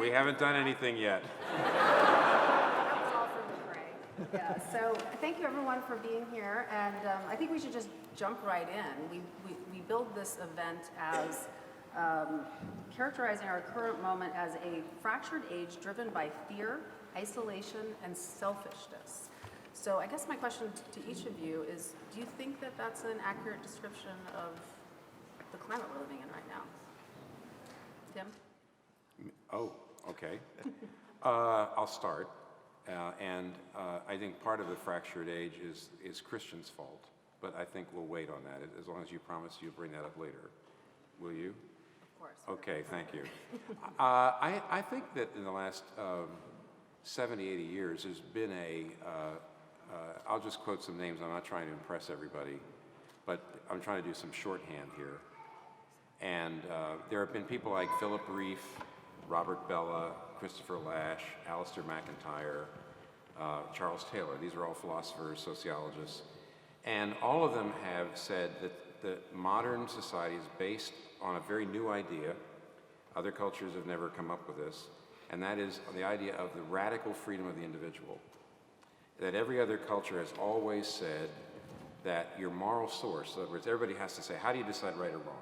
We haven't done anything yet. That was all for McRae. Yeah, so thank you everyone for being here, and I think we should just jump right in. We build this event as characterizing our current moment as a fractured age driven by fear, isolation, and selfishness. So I guess my question to each of you is, do you think that that's an accurate description of the climate we're living in right now? Tim? Oh, okay. I'll start. I think part of the fractured age is Christian's fault, but I think we'll wait on that, as long as you promise you'll bring that up later. Will you? Of course. Okay, thank you. I think that in the last 70, 80 years, there's been I'll just quote some names. I'm not trying to impress everybody, but I'm trying to do some shorthand here. And there have been people like Philip Reef, Robert Bella, Christopher Lasch, Alistair McIntyre, Charles Taylor. These are all philosophers, sociologists. And all of them have said that the modern society is based on a very new idea. Other cultures have never come up with this. And that is the idea of the radical freedom of the individual. That every other culture has always said that your moral source, in other words, everybody has to say, how do you decide right or wrong?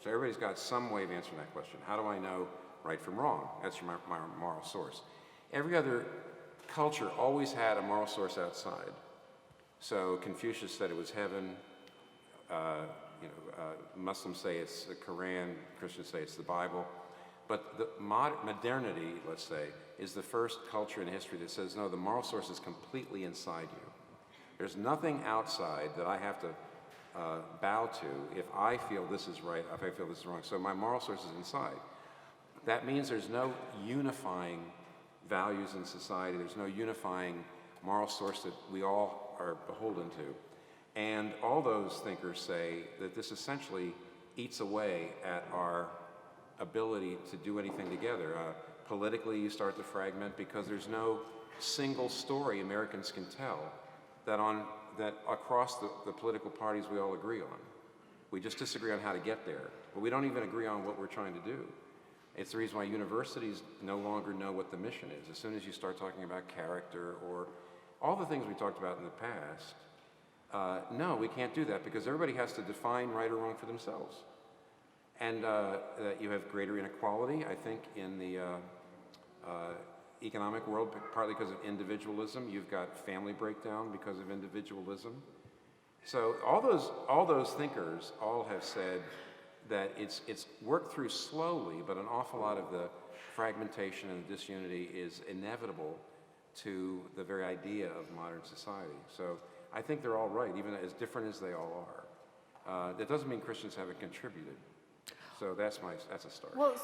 So everybody's got some way of answering that question. How do I know right from wrong? That's my moral source. Every other culture always had a moral source outside. So Confucius said it was heaven. Muslims say it's the Quran. Christians say it's the Bible. But the modernity, let's say, is the first culture in history that says, no, the moral source is completely inside you. There's nothing outside that I have to bow to if I feel this is right, if I feel this is wrong. So my moral source is inside. That means there's no unifying values in society. There's no unifying moral source that we all are beholden to. And all those thinkers say that this essentially eats away at our ability to do anything together. Politically, you start to fragment because there's no single story Americans can tell that across the political parties we all agree on. We just disagree on how to get there, but we don't even agree on what we're trying to do. It's the reason why universities no longer know what the mission is. As soon as you start talking about character or all the things we talked about in the past, no, we can't do that because everybody has to define right or wrong for themselves. And you have greater inequality, I think, in the economic world, partly because of individualism. You've got family breakdown because of individualism. So all those thinkers all have said that it's worked through slowly, but an awful lot of the fragmentation and the disunity is inevitable to the very idea of modern society. So I think they're all right, even as different as they all are. That doesn't mean Christians haven't contributed. So that's a start. Well,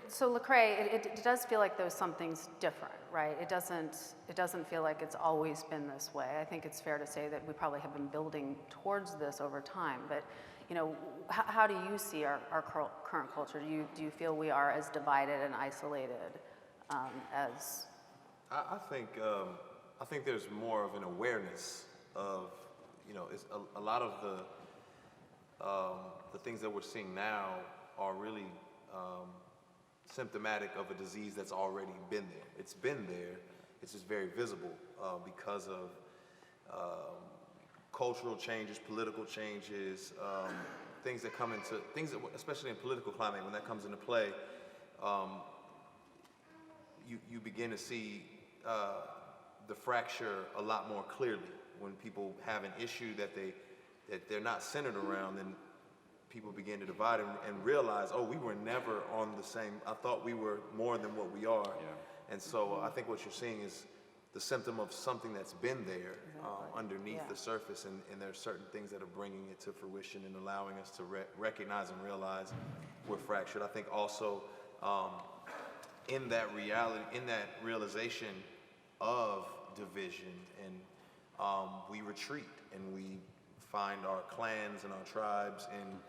so Lecrae, it does feel like there's something's different, right? It doesn't feel like it's always been this way. I think it's fair to say that we probably have been building towards this over time. But how do you see our current culture? Do you feel we are as divided and isolated as? I think there's more of an awareness of it's a lot of the things that we're seeing now are really symptomatic of a disease that's already been there. It's been there. It's just very visible because of cultural changes, political changes, things that, especially in political climate, when that comes into play, you begin to see the fracture a lot more clearly. When people have an issue that they're not centered around, then people begin to divide and realize, oh, we were never on the same. I thought we were more than what we are. Yeah. And so I think what you're seeing is the symptom of something that's been there underneath the surface, and there are certain things that are bringing it to fruition and allowing us to recognize and realize we're fractured. I think also in that reality, in that realization of division, and we retreat and we find our clans and our tribes, and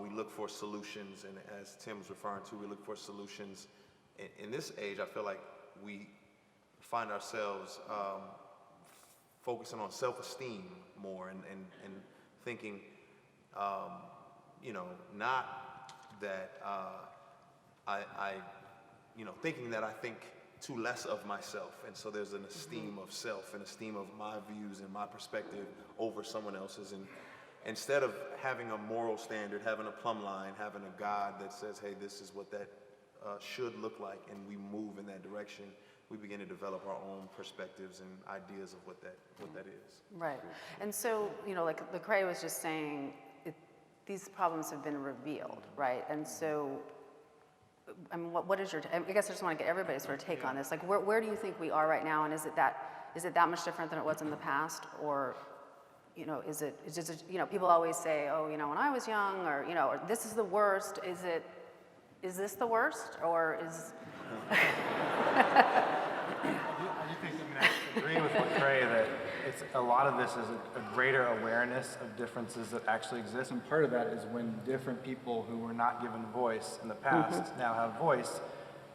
we look for solutions. And as Tim was referring to, we look for solutions. In this age, I feel like we find ourselves focusing on self-esteem more and thinking, not that thinking that I think too less of myself. And so there's an esteem of self, an esteem of my views and my perspective over someone else's. And instead of having a moral standard, having a plumb line, having a God that says, hey, this is what that should look like, and we move in that direction, we begin to develop our own perspectives and ideas of what that is. Right. And so, like Lecrae was just saying, these problems have been revealed, right? And so, I mean, what is your, I guess I just want to get everybody's sort of take on this. Like, where do you think we are right now, and is it that much different than it was in the past, or, is it just, people always say, oh, when I was young, or, or this is the worst. Is this the worst, or is? I agree with Lecrae that a lot of this is a greater awareness of differences that actually exist, and part of that is when different people who were not given voice in the past now have voice,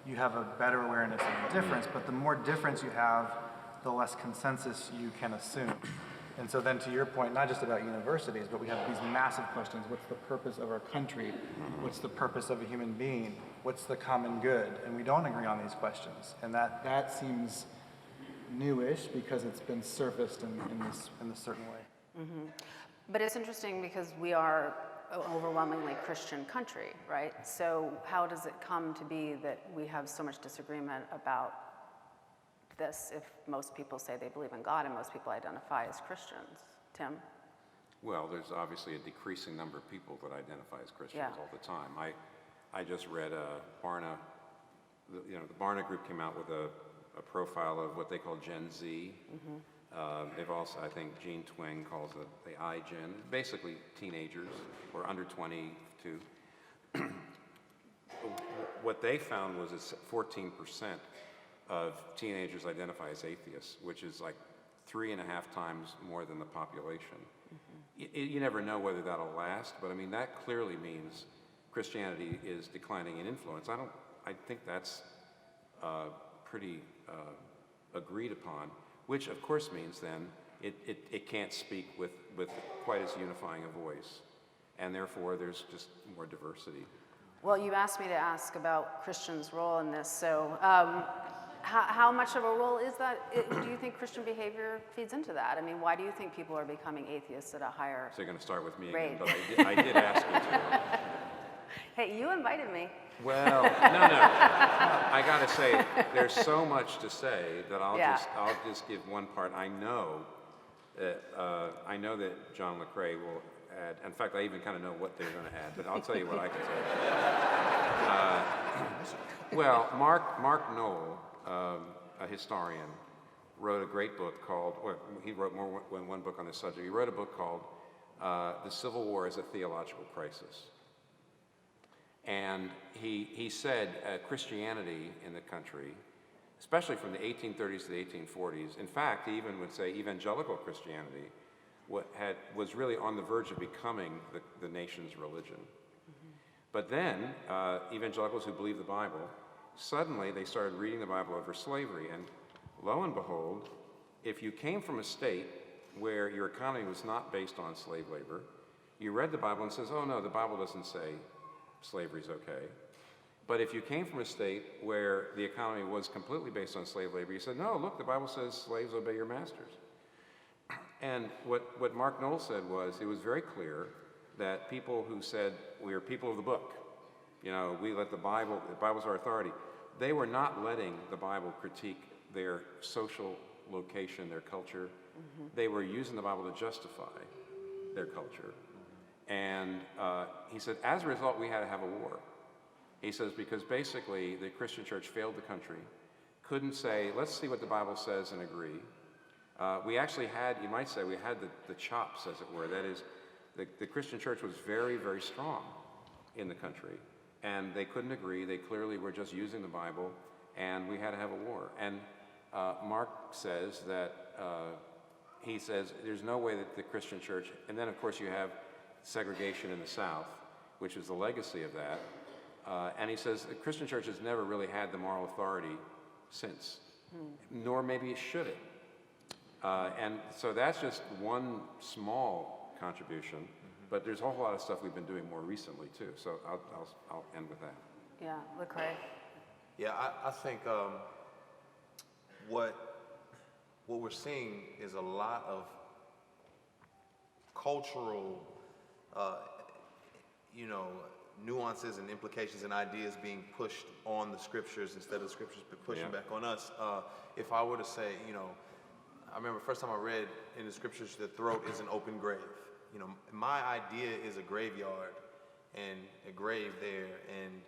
you have a better awareness of the difference, but the more difference you have, the less consensus you can assume. And so then to your point, not just about universities, but we have these massive questions. What's the purpose of our country? What's the purpose of a human being? What's the common good? And we don't agree on these questions. And that seems newish because it's been surfaced in this certain way. But it's interesting because we are an overwhelmingly Christian country, right? So how does it come to be that we have so much disagreement about this if most people say they believe in God and most people identify as Christians? Tim? Well, there's obviously a decreasing number of people that identify as Christians Yeah. all the time. I just read Barna, the Barna group came out with a profile of what they call Gen Z. They've also, I think Gene Twing calls it the iGen, basically teenagers or under 22. What they found was that 14% of teenagers identify as atheists, which is like 3.5 times more than the population. You never know whether that'll last, but I mean, that clearly means Christianity is declining in influence. I think that's pretty agreed upon, which of course means then it can't speak with quite as unifying a voice, and therefore there's just more diversity. Well, you asked me to ask about Christians' role in this, so how much of a role is that? Do you think Christian behavior feeds into that? I mean, why do you think people are becoming atheists at a higher So you're going to start with me rate? again, but I did ask you to. Hey, you invited me. Well, no. I got to say, there's so much to say that I'll just give one part. I know that John Lecrae will add. In fact, I even kind of know what they're going to add, but I'll tell you what I can say. Well, Mark Knoll, a historian, wrote a great book called, he wrote more than one book on this subject. He wrote a book called The Civil War as a Theological Crisis. And he said Christianity in the country, especially from the 1830s to the 1840s, in fact, he even would say evangelical Christianity was really on the verge of becoming the nation's religion. But then evangelicals who believed the Bible, suddenly they started reading the Bible over slavery, and lo and behold, if you came from a state where your economy was not based on slave labor, you read the Bible and says, oh no, the Bible doesn't say slavery's okay. But if you came from a state where the economy was completely based on slave labor, you said, no, look, the Bible says slaves obey your masters. And what Mark Knoll said was, it was very clear that people who said, we are people of the book, we let the Bible's our authority, they were not letting the Bible critique their social location, their culture. They were using the Bible to justify their culture. And he said, as a result, we had to have a war. He says, because basically the Christian church failed the country, couldn't say, let's see what the Bible says and agree. We actually had, you might say, we had the chops, as it were. That is, the Christian church was very, very strong in the country, and they couldn't agree. They clearly were just using the Bible, and we had to have a war. And Mark says that, he says, there's no way that the Christian church, and then of course you have segregation in the South, which is the legacy of that. And he says the Christian church has never really had the moral authority since, nor maybe it should have. And so that's just one small contribution, but there's a whole lot of stuff we've been doing more recently too. So I'll end with that. Yeah, Lecrae. Yeah, I think what we're seeing is a lot of cultural, you know, nuances and implications and ideas being pushed on the scriptures instead of the scriptures pushing back on us. If I were to say, you know, I remember first time I read in the scriptures, the throat is an open grave. You know, my idea is a graveyard and a grave there, and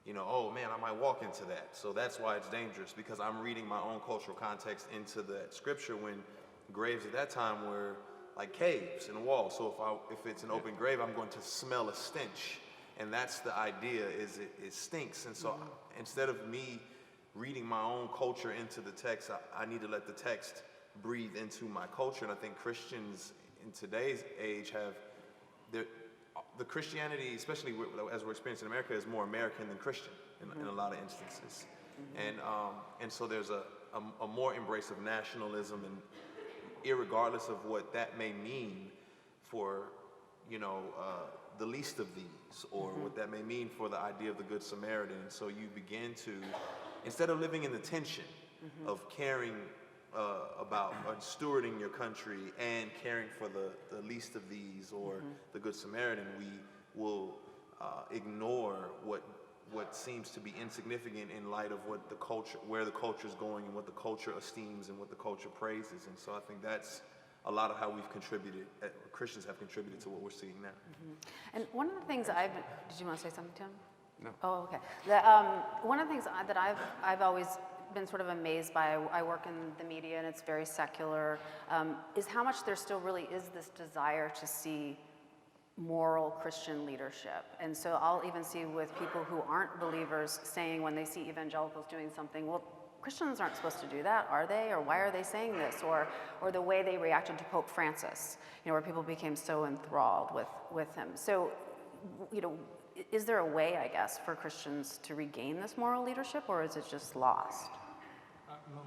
you know, oh man, I might walk into that. So that's why it's dangerous, because I'm reading my own cultural context into that scripture, when graves at that time were like caves and walls. So if it's an open grave, I'm going to smell a stench. And that's the idea, is it stinks. And so instead of me reading my own culture into the text, I need to let the text breathe into my culture. And I think Christians in today's age have the Christianity, especially as we're experiencing in America, is more American than Christian in a lot of instances. And so there's a more embrace of nationalism, and irregardless of what that may mean for, you know, the least of these, or what that may mean for the idea of the Good Samaritan. And so you begin to, instead of living in the tension of caring about stewarding your country and caring for the least of these, or the Good Samaritan, we will ignore what seems to be insignificant in light of what the culture, where the culture is going, and what the culture esteems and what the culture praises. And so I think that's a lot of how we've contributed, Christians have contributed to what we're seeing now. And one of the things did you want to say something, Tim? No. Oh, okay. One of the things that I've always been sort of amazed by, I work in the media and it's very secular, is how much there still really is this desire to see moral Christian leadership. And so I'll even see with people who aren't believers saying, when they see evangelicals doing something, well, Christians aren't supposed to do that, are they? Or why are they saying this? Or the way they reacted to Pope Francis, you know, where people became so enthralled with him. So, you know, is there a way, I guess, for Christians to regain this moral leadership, or is it just lost?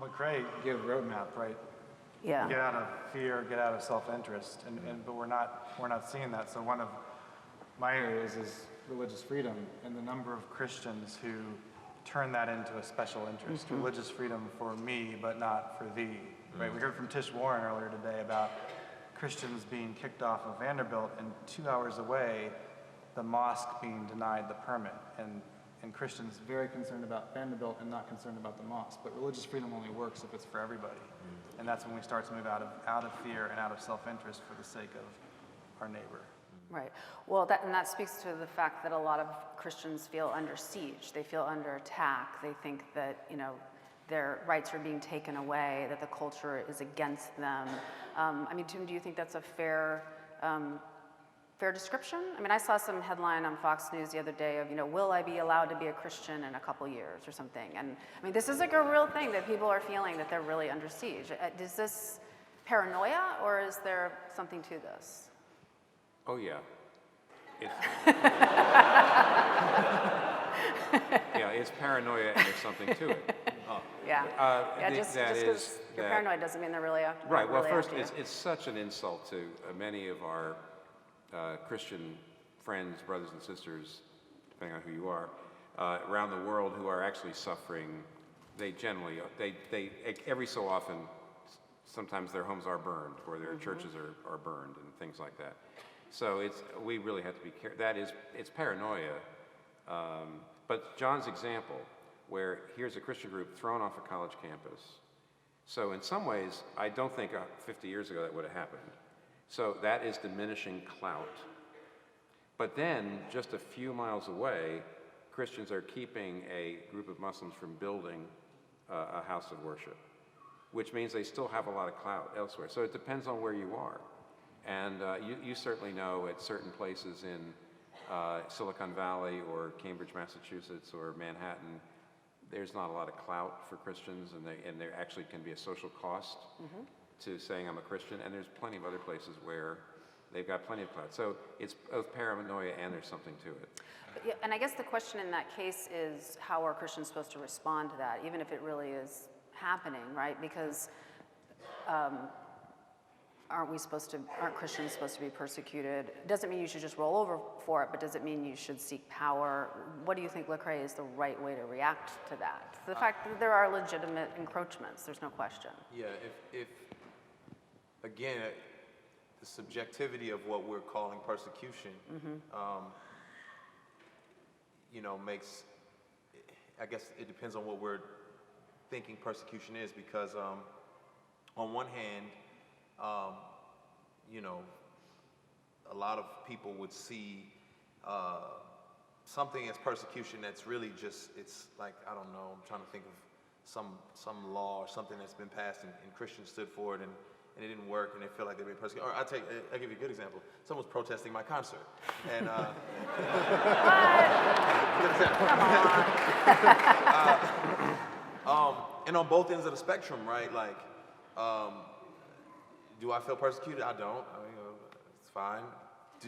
McCrae gave a roadmap, right? Yeah. Get out of fear, get out of self-interest, but we're not seeing that. So one of my areas is religious freedom, and the number of Christians who turn that into a special interest. Religious freedom for me, but not for thee. Right? We heard from Tish Warren earlier today about Christians being kicked off of Vanderbilt, and 2 hours away, the mosque being denied the permit. And Christians very concerned about Vanderbilt and not concerned about the mosque. But religious freedom only works if it's for everybody. And that's when we start to move out of fear and out of self-interest for the sake of our neighbor. Right. Well, that speaks to the fact that a lot of Christians feel under siege. They feel under attack. They think that, you know, their rights are being taken away, that the culture is against them. I mean, Tim, do you think that's a fair description? I mean, I saw some headline on Fox News the other day of, you know, will I be allowed to be a Christian in a couple years or something? And I mean, this is like a real thing that people are feeling, that they're really under siege. Is this paranoia, or is there something to this? Oh yeah. Yeah, it's paranoia, and there's something to it. Just because you're paranoid doesn't mean they're really after. Right. Well, really first, after you. it's such an insult to many of our Christian friends, brothers and sisters, depending on who you are, around the world, who are actually suffering. They generally, they every so often, sometimes their homes are burned, or their churches are burned, and things like that. So we really have to be careful. It's paranoia. But John's example, where here's a Christian group thrown off a college campus. So in some ways, I don't think 50 years ago that would have happened. So that is diminishing clout. But then, just a few miles away, Christians are keeping a group of Muslims from building a house of worship, which means they still have a lot of clout elsewhere. So it depends on where you are. And you certainly know at certain places in Silicon Valley or Cambridge, Massachusetts, or Manhattan, there's not a lot of clout for Christians, and there actually can be a social cost to saying I'm a Christian. And there's plenty of other places where they've got plenty of clout. So it's both paranoia and there's something to it. Yeah, and I guess the question in that case is, how are Christians supposed to respond to that, even if it really is happening, right? Because aren't Christians supposed to be persecuted? Doesn't mean you should just roll over for it, but does it mean you should seek power? What do you think, Lecrae, is the right way to react to that? The fact that there are legitimate encroachments, there's no question. Yeah, if again, the subjectivity of what we're calling persecution, makes, I guess it depends on what we're thinking persecution is, because on one hand, a lot of people would see something as persecution that's really just, it's like, I don't know, I'm trying to think of some law or something that's been passed and Christians stood for it and it didn't work and they feel like they're being persecuted. Or I'll give you a good example. Someone's protesting my concert. And good example. And on both ends of the spectrum, right? Like, do I feel persecuted? I don't. It's fine.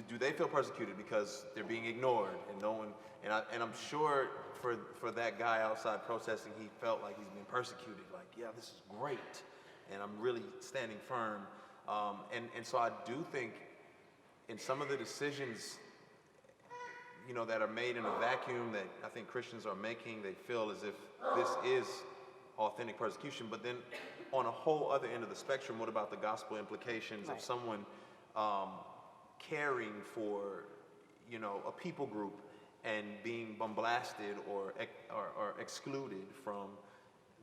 Do they feel persecuted because they're being ignored and no one? And I'm sure for that guy outside protesting, he felt like he's being persecuted. Like, yeah, this is great, and I'm really standing firm. And so I do think in some of the decisions, that are made in a vacuum that I think Christians are making, they feel as if this is authentic persecution. But then on a whole other end of the spectrum, what about the gospel implications of someone caring for, a people group and being bombasted or excluded from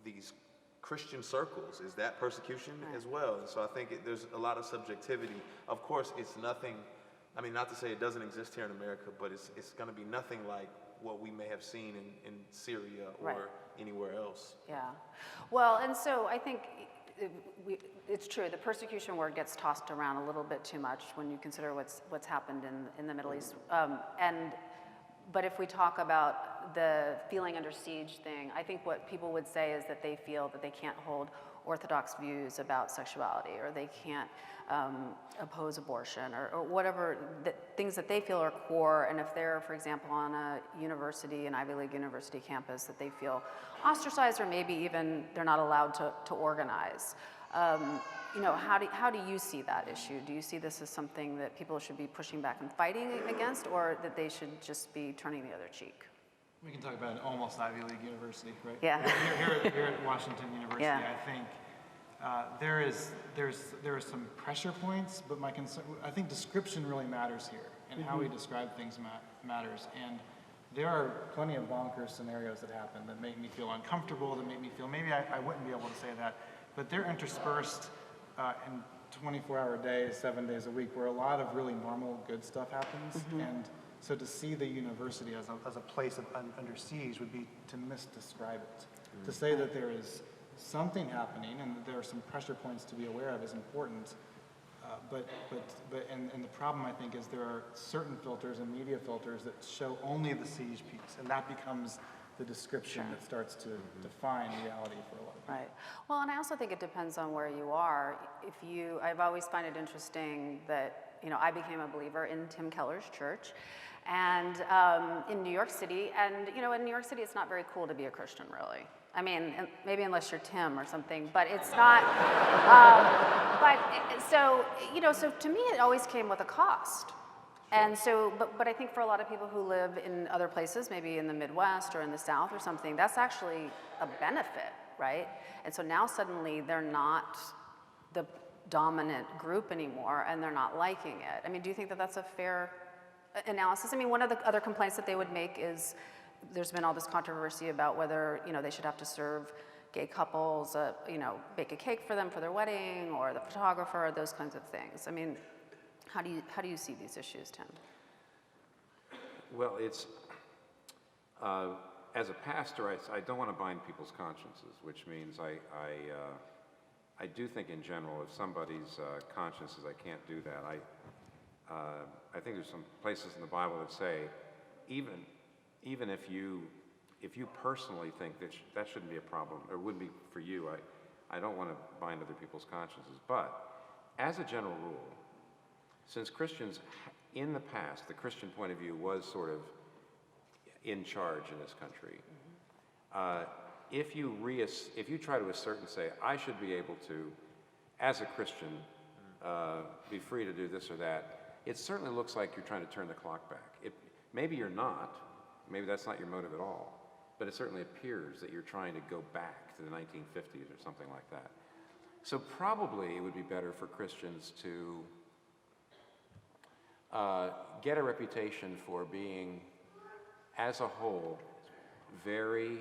these Christian circles? Is that persecution as well? And so I think there's a lot of subjectivity. Of course, it's nothing, not to say it doesn't exist here in America, but it's going to be nothing like what we may have seen in Syria or anywhere else. Yeah. Well, and so I think it's true, the persecution word gets tossed around a little bit too much when you consider what's happened in the Middle East. But if we talk about the feeling under siege thing, I think what people would say is that they feel that they can't hold orthodox views about sexuality, or they can't oppose abortion, or whatever things that they feel are core. And if they're, for example, on a university, an Ivy League university campus, that they feel ostracized, or maybe even they're not allowed to organize. How do you see that issue? Do you see this as something that people should be pushing back and fighting against, or that they should just be turning the other cheek? We can talk about an almost Ivy League university, right? Yeah. Here at Washington University, Yeah. I think there are some pressure points, but my concern, I think description really matters here, and how we describe things matters. And there are plenty of bonkers scenarios that happen that make me feel uncomfortable, that make me feel maybe I wouldn't be able to say that, but they're interspersed in 24-hour days, 7 days a week, where a lot of really normal, good stuff happens. And so to see the university as a place under siege would be to misdescribe it. To say that there is something happening and that there are some pressure points to be aware of is important. But the problem, I think, is there are certain filters and media filters that show only the siege piece, and that becomes the description that starts to define reality for a lot of people. Right. Well, and I also think it depends on where you are. I've always find it interesting that, I became a believer in Tim Keller's church, and in New York City, and in New York City, it's not very cool to be a Christian, really. Maybe unless you're Tim or something, but it's not. So to me, it always came with a cost. And so, but I think for a lot of people who live in other places, maybe in the Midwest or in the South or something, that's actually a benefit, right? And so now suddenly they're not the dominant group anymore, and they're not liking it. Do you think that that's a fair analysis? One of the other complaints that they would make is there's been all this controversy about whether, they should have to serve gay couples, bake a cake for them for their wedding, or the photographer, those kinds of things. How do you see these issues, Tim? Well, it's, as a pastor, I don't want to bind people's consciences, which means I do think in general, if somebody's conscience says I can't do that, I think there's some places in the Bible that say, even if you personally think that that shouldn't be a problem, or wouldn't be for you, I don't want to bind other people's consciences. But as a general rule, since Christians, in the past, the Christian point of view was sort of in charge in this country, if you try to assert and say, I should be able to, as a Christian, be free to do this or that, it certainly looks like you're trying to turn the clock back. Maybe you're not, maybe that's not your motive at all, but it certainly appears that you're trying to go back to the 1950s or something like that. So probably it would be better for Christians to get a reputation for being, as a whole, very,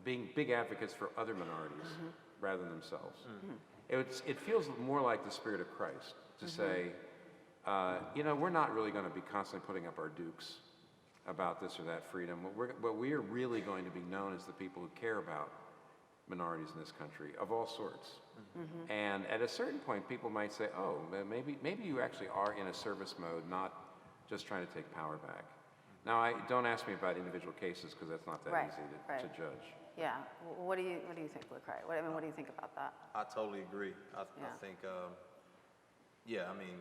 being big advocates for other minorities rather than themselves. It feels more like the spirit of Christ to say, you know, we're not really going to be constantly putting up our dukes about this or that freedom. But we are really going to be known as the people who care about minorities in this country of all sorts. And at a certain point, people might say, oh, maybe you actually are in a service mode, not just trying to take power back. Now, don't ask me about individual cases because that's not that easy to judge. Yeah. What do you think, Lecrae? What do you think about that? I totally agree. I think, yeah, I mean,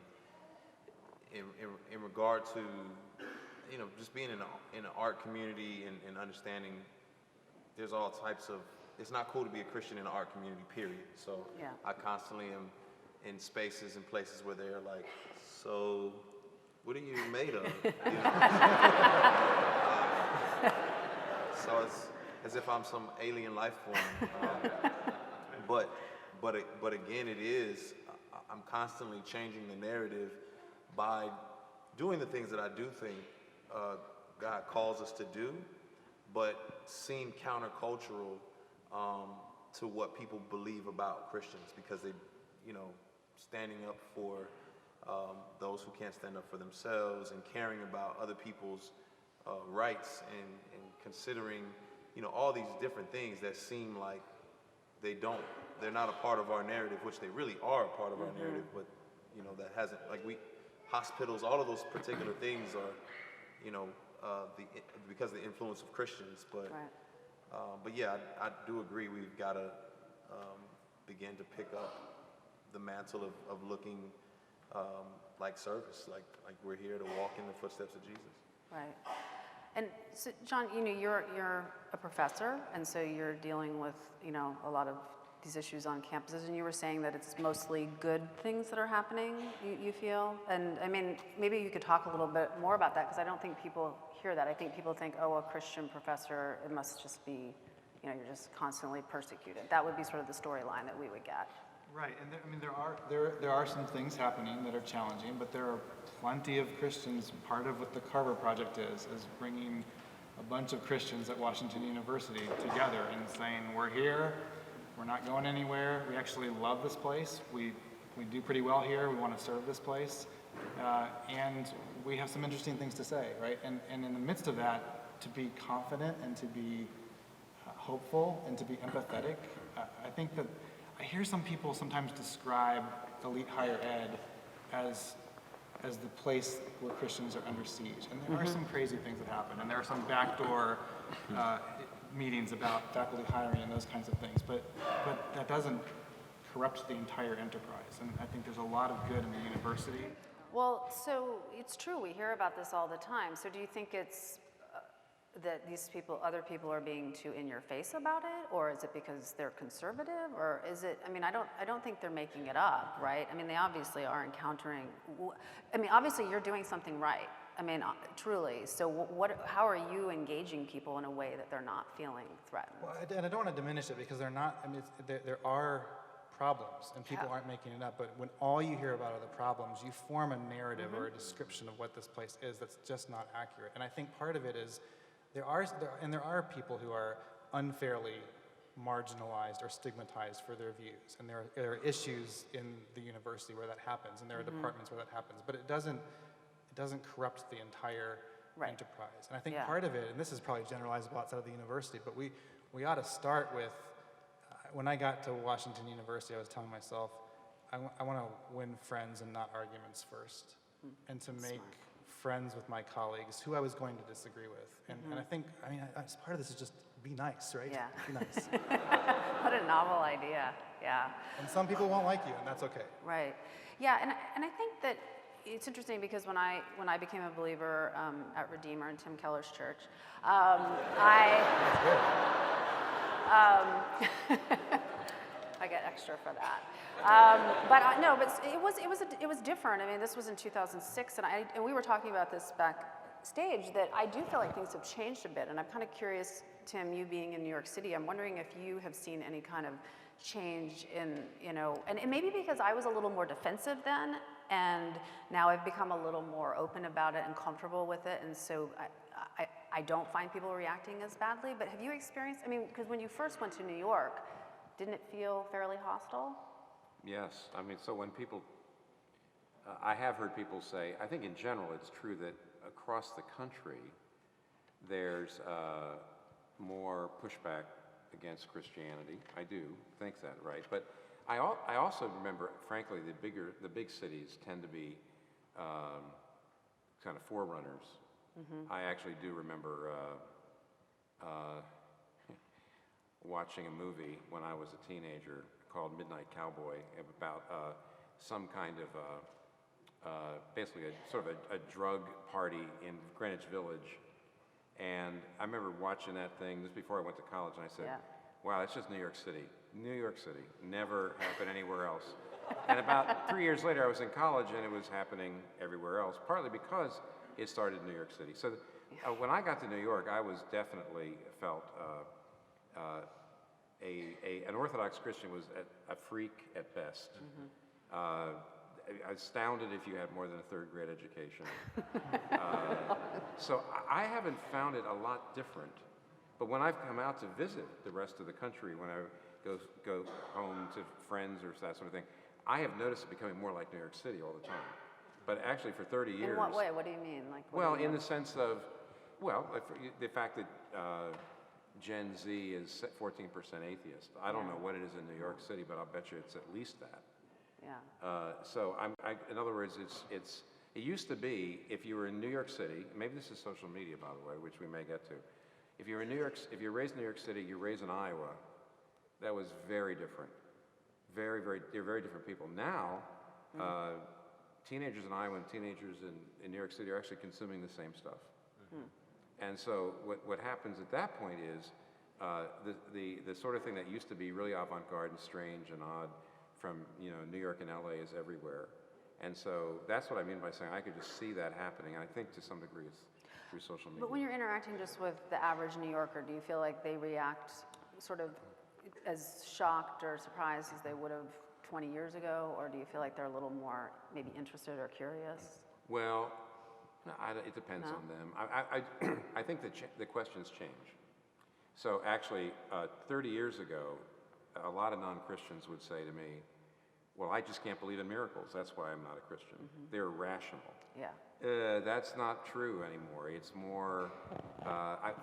in regard to, you know, just being in an art community and understanding there's all types of, it's not cool to be a Christian in an art community, period. So I constantly am in spaces and places where they're like, so what are you made of? You know? So it's as if I'm some alien life form. But again, it is, I'm constantly changing the narrative by doing the things that I do think God calls us to do, but seem countercultural to what people believe about Christians, because they, you know, standing up for those who can't stand up for themselves and caring about other people's rights and considering, you know, all these different things that seem like they're not a part of our narrative, which they really are a part of our narrative, but, you know, that hasn't, like hospitals, all of those particular things are, you know, because of the influence of Christians, but yeah, I do agree we've got to begin to pick up the mantle of looking like service, like we're here to walk in the footsteps of Jesus. Right. And so, John, you know, you're a professor, and so you're dealing with, you know, a lot of these issues on campuses, and you were saying that it's mostly good things that are happening, you feel? And I mean, maybe you could talk a little bit more about that, because I don't think people hear that. I think people think, oh, a Christian professor, it must just be, you know, you're just constantly persecuted. That would be sort of the storyline that we would get. Right, and I mean, there are some things happening that are challenging, but there are plenty of Christians. Part of what the Carver project is bringing a bunch of Christians at Washington University together and saying, we're here, we're not going anywhere, we actually love this place, we do pretty well here, we want to serve this place, and we have some interesting things to say, right? And in the midst of that, to be confident and to be hopeful and to be empathetic, I think that I hear some people sometimes describe elite higher ed as the place where Christians are under siege. And there are some crazy things that happen, and there are some backdoor meetings about faculty hiring and those kinds of things, but that doesn't corrupt the entire enterprise. And I think there's a lot of good in the university. Well, so it's true, we hear about this all the time. So do you think it's that other people are being too in your face about it, or is it because they're conservative, or is it, I mean, I don't think they're making it up, right? I mean, they obviously are encountering, I mean, obviously you're doing something right. I mean, truly. So how are you engaging people in a way that they're not feeling threatened? Well, and I don't want to diminish it, because they're not, I mean, there are problems, and people aren't making it up, but when all you hear about are the problems, you form a narrative or a description of what this place is that's just not accurate. And I think part of it is, there are people who are unfairly marginalized or stigmatized for their views, and there are issues in the university where that happens, and there are departments where that happens, but it doesn't corrupt the entire enterprise. And I think part of it, and this is probably generalizable outside of the university, but we ought to start with, when I got to Washington University, I was telling myself, I want to win friends and not arguments first, and to make friends with my colleagues who I was going to disagree with. And I think, I mean, part of this is just be nice, right? Yeah. Be nice. What a novel idea, yeah. And some people won't like you, and that's okay. Right, yeah, and I think that it's interesting, because when I became a believer at Redeemer in Tim Keller's church, I get extra for that. No, but it was different. I mean, this was in 2006, and we were talking about this backstage, that I do feel like things have changed a bit, and I'm kind of curious, Tim, you being in New York City, I'm wondering if you have seen any kind of change in, and maybe because I was a little more defensive then, and now I've become a little more open about it and comfortable with it, and so I don't find people reacting as badly. But have you experienced, I mean, because when you first went to New York, didn't it feel fairly hostile? Yes, I mean, so when people, I have heard people say, I think in general it's true that across the country there's more pushback against Christianity. I do think that, right? But I also remember, frankly, the big cities tend to be kind of forerunners. I actually do remember watching a movie when I was a teenager called Midnight Cowboy about some kind of basically a sort of a drug party in Greenwich Village. And I remember watching that thing just before I went to college, and I said, wow, that's just New York City. New York City. Never happened anywhere else. And about 3 years later, I was in college, and it was happening everywhere else, partly because it started in New York City. So when I got to New York, I was definitely felt an Orthodox Christian was a freak at best. Astounded if you had more than a third grade education. So I haven't found it a lot different. But when I've come out to visit the rest of the country, when I go home to friends or that sort of thing, I have noticed it becoming more like New York City all the time. But actually for 30 years... In what way? What do you mean? Like, well, in the sense of, the fact that Gen Z is 14% atheist. I don't know what it is in New York City, but I'll bet you it's at least that. Yeah. So in other words, it used to be, if you were in New York City, maybe this is social media, by the way, which we may get to. If you're raised in New York City, you're raised in Iowa, that was very different. They're very different people. Now, teenagers in Iowa and teenagers in New York City are actually consuming the same stuff. And so what happens at that point is the sort of thing that used to be really avant-garde and strange and odd from New York and LA is everywhere. And so that's what I mean by saying I could just see that happening. And I think to some degree it's through social media. But when you're interacting just with the average New Yorker, do you feel like they react sort of as shocked or surprised as they would have 20 years ago? Or do you feel like they're a little more maybe interested or curious? Well, it depends on them. I think the questions change. So actually, 30 years ago, a lot of non-Christians would say to me, well, I just can't believe in miracles. That's why I'm not a Christian. They're irrational. Yeah. That's not true anymore. It's more,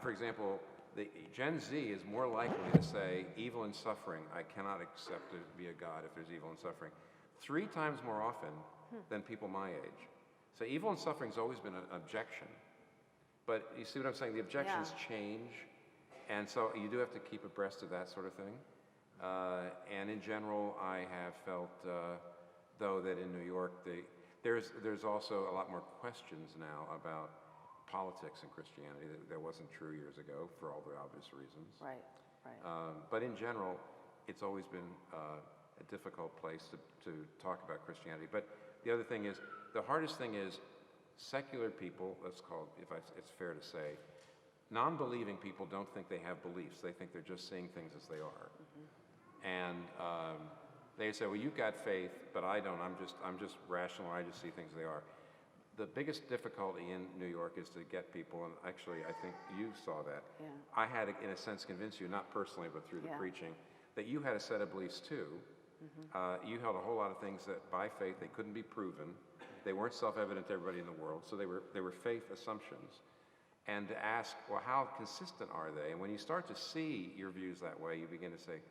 for example, the Gen Z is more likely to say evil and suffering. I cannot accept to be a God if there's evil and suffering. 3 times more often than people my age. So evil and suffering's always been an objection. But you see what I'm saying? The objections change. And so you do have to keep abreast of that sort of thing. And in general, I have felt, though, that in New York, there's also a lot more questions now about politics and Christianity that wasn't true years ago for all the obvious reasons. Right. But in general, it's always been a difficult place to talk about Christianity. But the other thing is, the hardest thing is secular people, let's call it, if it's fair to say, non-believing people don't think they have beliefs. They think they're just seeing things as they are. And they say, well, you've got faith, but I don't. I'm just rational. I just see things as they are. The biggest difficulty in New York is to get people, and actually I think you saw that. Yeah. I had to, in a sense, convince you, not personally, but through the preaching, that you had a set of beliefs too. You held a whole lot of things that by faith they couldn't be proven. They weren't self-evident to everybody in the world, so they were faith assumptions. And to ask, well, how consistent are they? And when you start to see your views that way, you begin to say,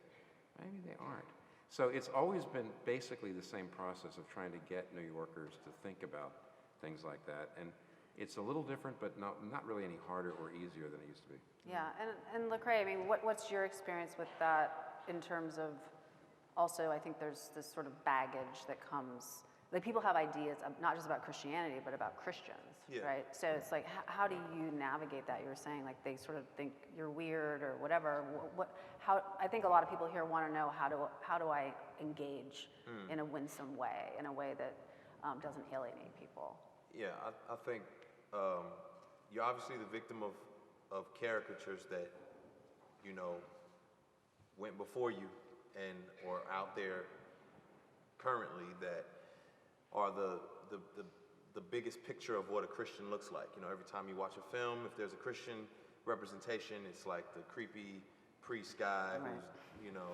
maybe they aren't. So it's always been basically the same process of trying to get New Yorkers to think about things like that. And it's a little different, but not really any harder or easier than it used to be. Yeah, and Lecrae, I mean, what's your experience with that in terms of, also, I think there's this sort of baggage that comes, like people have ideas not just about Christianity, but about Christians, Yeah. right? So it's like, how do you navigate that? You were saying like they sort of think you're weird or whatever. How? I think a lot of people here want to know how do I engage in a winsome way, in a way that doesn't alienate people. Yeah, I think you're obviously the victim of caricatures that, you know, went before you and or out there currently that are the biggest picture of what a Christian looks like. You know, every time you watch a film, if there's a Christian representation, it's like the creepy priest guy who's, you know,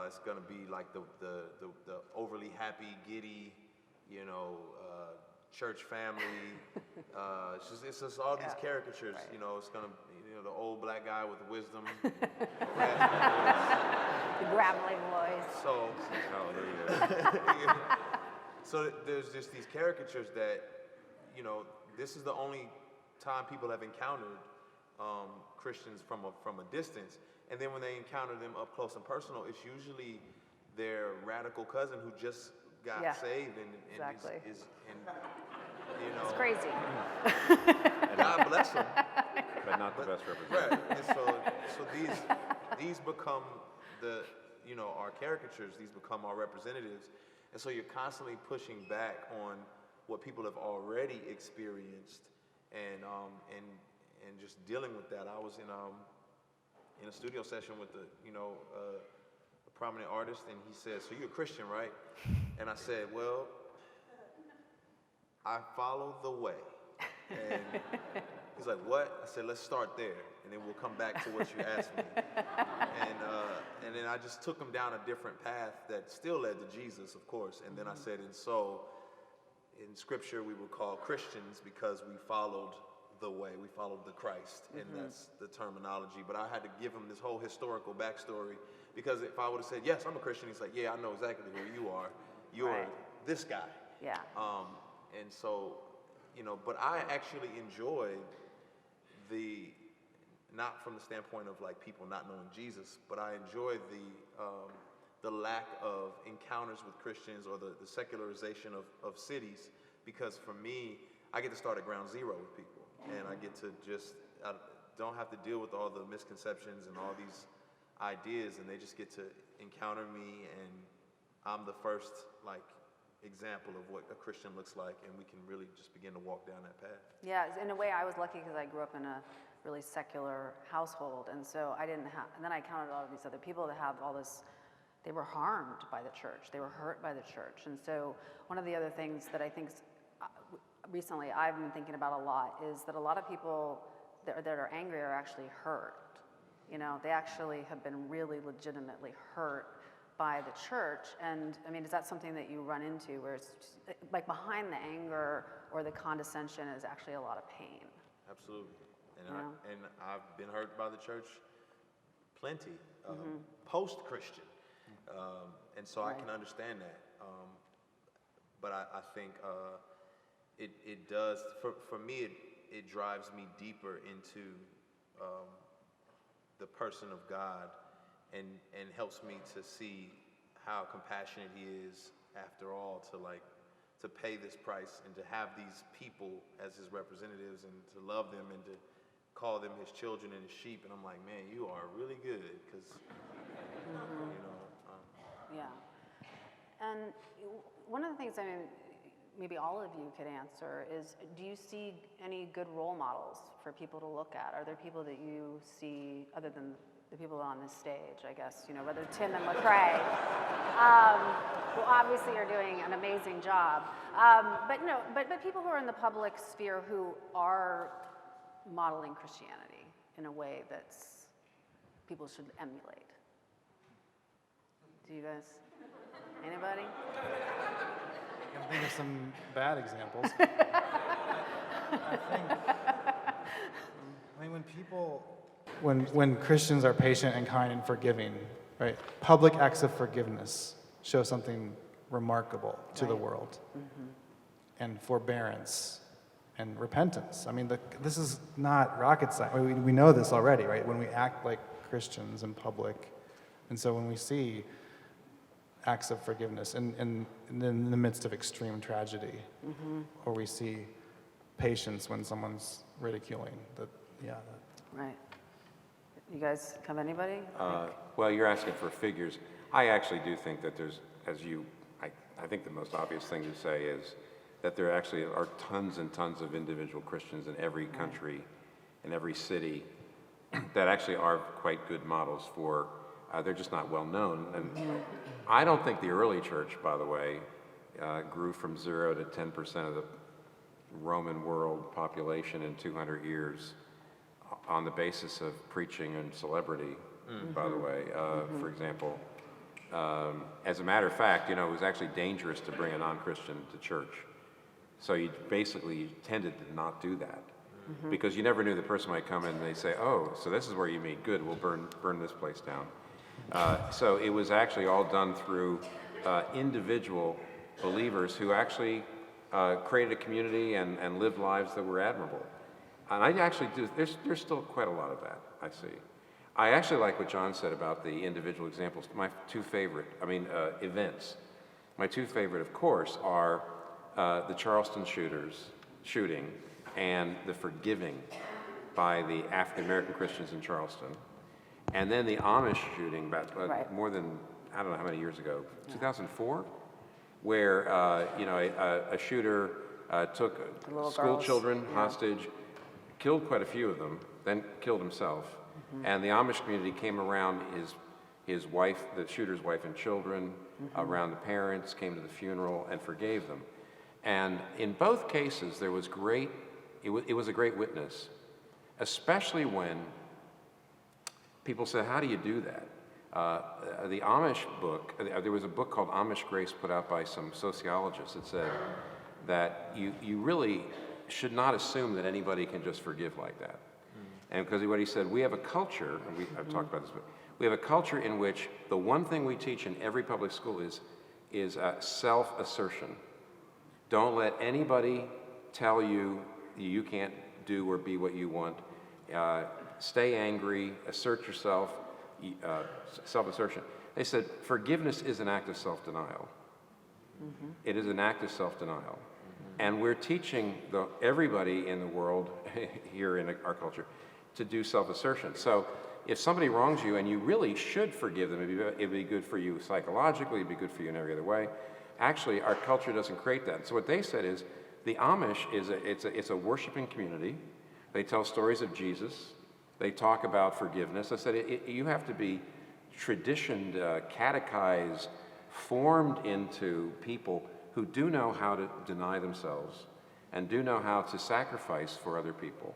it's gonna be like the overly happy, giddy, you know, church family. It's just all these caricatures. You know, it's gonna, you know, the old black guy with wisdom, The gravelly voice. So, hallelujah. So there's just these caricatures that, you know, this is the only time people have encountered Christians from a distance, and then when they encounter them up close and personal, it's usually their radical cousin who just got saved and is you know, It's crazy. God bless them. But not the best representation. Right. And so these become the, you know, our caricatures. These become our representatives, and so you're constantly pushing back on what people have already experienced, and just dealing with that. I was in a studio session with a prominent artist, and he said, "So you're a Christian, right?" And I said, "Well, I follow the way." And he's like, "What?" I said, "Let's start there, and then we'll come back to what you asked me." And then I just took him down a different path that still led to Jesus, of course. And then I said, and so in Scripture we would call Christians because we followed the way, we followed the Christ, and that's the terminology. But I had to give him this whole historical backstory, because if I would have said, "Yes, I'm a Christian," he's like, "Yeah, I know exactly who you are. You're this guy." Yeah. And so, you know, but I actually enjoyed not from the standpoint of like people not knowing Jesus, but I enjoyed the lack of encounters with Christians or the secularization of cities, because for me, I get to start at ground zero with people, and I get to I don't have to deal with all the misconceptions and all these ideas, and they just get to encounter me, and I'm the first like example of what a Christian looks like, and we can really just begin to walk down that path. Yeah, in a way I was lucky because I grew up in a really secular household, and so I didn't have, and then I encountered a lot of these other people that have all this, they were harmed by the church, they were hurt by the church. And so one of the other things that I think recently I've been thinking about a lot is that a lot of people that are angry are actually hurt. You know, they actually have been really legitimately hurt by the church. And I mean, is that something that you run into, where it's just, like behind the anger or the condescension is actually a lot of pain? Absolutely. Yeah. And I've been hurt by the church plenty, post-Christian. And so I can understand that. But I think it does, for me, it drives me deeper into the person of God, and helps me to see how compassionate he is, after all, to pay this price and to have these people as his representatives and to love them and to call them his children and his sheep. And I'm like, man, you are really good, because, you know. Yeah. And one of the things, I mean, maybe all of you could answer is, do you see any good role models for people to look at? Are there people that you see, other than the people on this stage, I guess, you know, whether Tim and Lecrae, who obviously are doing an amazing job, but no, but people who are in the public sphere who are modeling Christianity in a way that people should emulate. Do you guys? Anybody? I can think of some bad examples. I mean, when Christians are patient and kind and forgiving, right? Public acts of forgiveness show something remarkable to the world, and forbearance and repentance. I mean, this is not rocket science. We know this already, right? When we act like Christians in public, and so when we see acts of forgiveness in the midst of extreme tragedy, or we see patience when someone's ridiculing. Right. You guys have anybody? Well, you're asking for figures. I actually do think that there's, I think the most obvious thing to say is that there actually are tons and tons of individual Christians in every country, in every city, that actually are quite good models for, they're just not well known. And I don't think the early church, by the way, grew from 0 to 10% of the Roman world population in 200 years on the basis of preaching and celebrity, by the way. For example, as a matter of fact, it was actually dangerous to bring a non-Christian to church. So you basically tended to not do that because you never knew the person might come in and they say, oh, so this is where you meet. Good, we'll burn this place down. So it was actually all done through individual believers who actually created a community and lived lives that were admirable. And I actually do, there's still quite a lot of that, I see. I actually like what John said about the individual examples. My two favorite, events. My two favorite, of course, are the Charleston shooting and the forgiving by the African American Christians in Charleston. And then the Amish shooting about more than, I don't know how many years ago, 2004, where a shooter took school children hostage, killed quite a few of them, then killed himself. And the Amish community came around his wife, the shooter's wife and children, around the parents, came to the funeral and forgave them. And in both cases, there was it was a great witness, especially when people said, how do you do that? The Amish book, there was a book called Amish Grace put out by some sociologists that said that you really should not assume that anybody can just forgive like that. And because what he said, we have a culture, and I've talked about this, but we have a culture in which the one thing we teach in every public school is self-assertion. Don't let anybody tell you you can't do or be what you want. Stay angry, assert yourself, self-assertion. They said forgiveness is an act of self-denial. It is an act of self-denial. And we're teaching everybody in the world, here in our culture, to do self-assertion. So if somebody wrongs you, and you really should forgive them, it'd be good for you psychologically, it'd be good for you in every other way. Actually, our culture doesn't create that. So what they said is, the Amish it's a worshiping community. They tell stories of Jesus. They talk about forgiveness. I said, you have to be traditioned, catechized, formed into people who do know how to deny themselves and do know how to sacrifice for other people.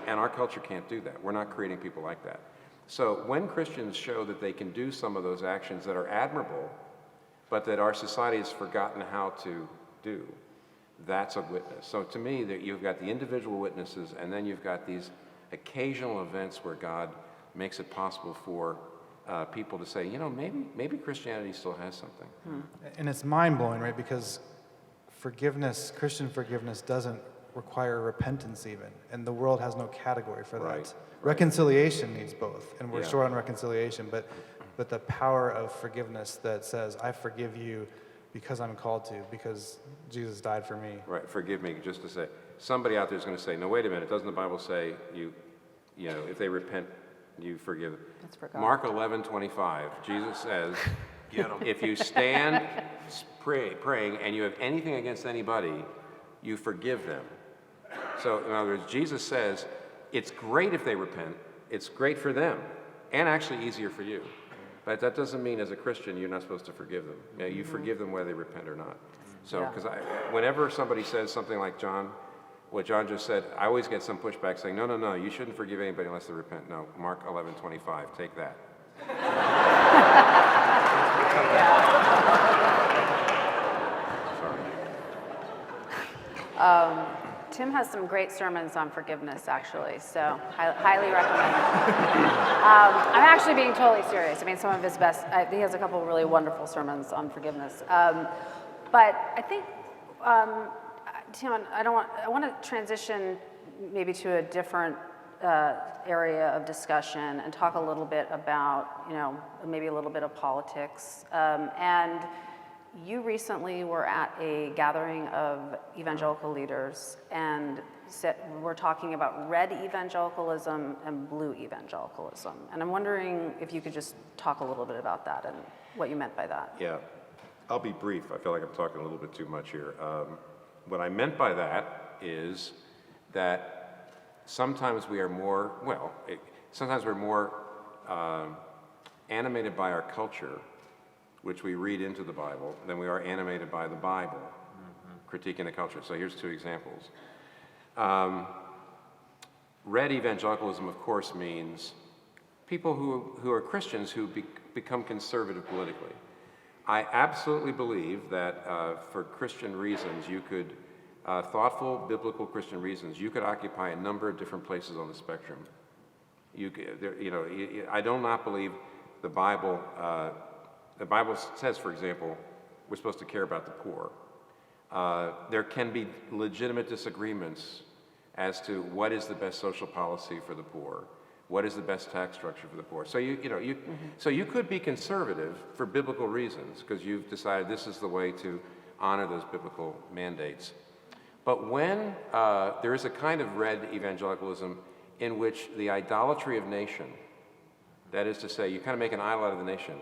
And our culture can't do that. We're not creating people like that. So when Christians show that they can do some of those actions that are admirable, but that our society has forgotten how to do, that's a witness. So to me, you've got the individual witnesses, and then you've got these occasional events where God makes it possible for people to say, maybe Christianity still has something. And it's mind-blowing, right? Because Christian forgiveness doesn't require repentance even, and the world has no category for that. Right. Reconciliation needs both, and we're short on reconciliation, but the power of forgiveness that says, I forgive you because I'm called to, because Jesus died for me. Right, forgive me, just to say, somebody out there is going to say, no, wait a minute, doesn't the Bible say if they repent, you forgive them? That's for God. Mark 11:25, Jesus says, if you stand praying and you have anything against anybody, you forgive them. So in other words, Jesus says, it's great if they repent, it's great for them, and actually easier for you. But that doesn't mean as a Christian you're not supposed to forgive them. You forgive them whether they repent or not. So, because whenever somebody says something like what John just said, I always get some pushback saying, no, you shouldn't forgive anybody unless they repent. No, Mark 11:25, take that. Sorry. Tim has some great sermons on forgiveness, actually, so highly recommend. I'm actually being totally serious. I mean, some of his best, he has a couple really wonderful sermons on forgiveness. But I think, Tim, I want to transition maybe to a different area of discussion and talk a little bit about, maybe a little bit of politics. And you recently were at a gathering of evangelical leaders and we're talking about red evangelicalism and blue evangelicalism. And I'm wondering if you could just talk a little bit about that and what you meant by that. Yeah, I'll be brief. I feel like I'm talking a little bit too much here. What I meant by that is that sometimes we are more, sometimes we're more animated by our culture, which we read into the Bible, than we are animated by the Bible, critiquing the culture. So here's two examples. Red evangelicalism, of course, means people who are Christians who become conservative politically. I absolutely believe that for Christian reasons, you could, thoughtful biblical Christian reasons, you could occupy a number of different places on the spectrum. I do not believe the Bible says, for example, we're supposed to care about the poor. There can be legitimate disagreements as to what is the best social policy for the poor, what is the best tax structure for the poor. So so you could be conservative for biblical reasons because you've decided this is the way to honor those biblical mandates. But when there is a kind of red evangelicalism in which the idolatry of nation, that is to say, you kind of make an idol out of the nation,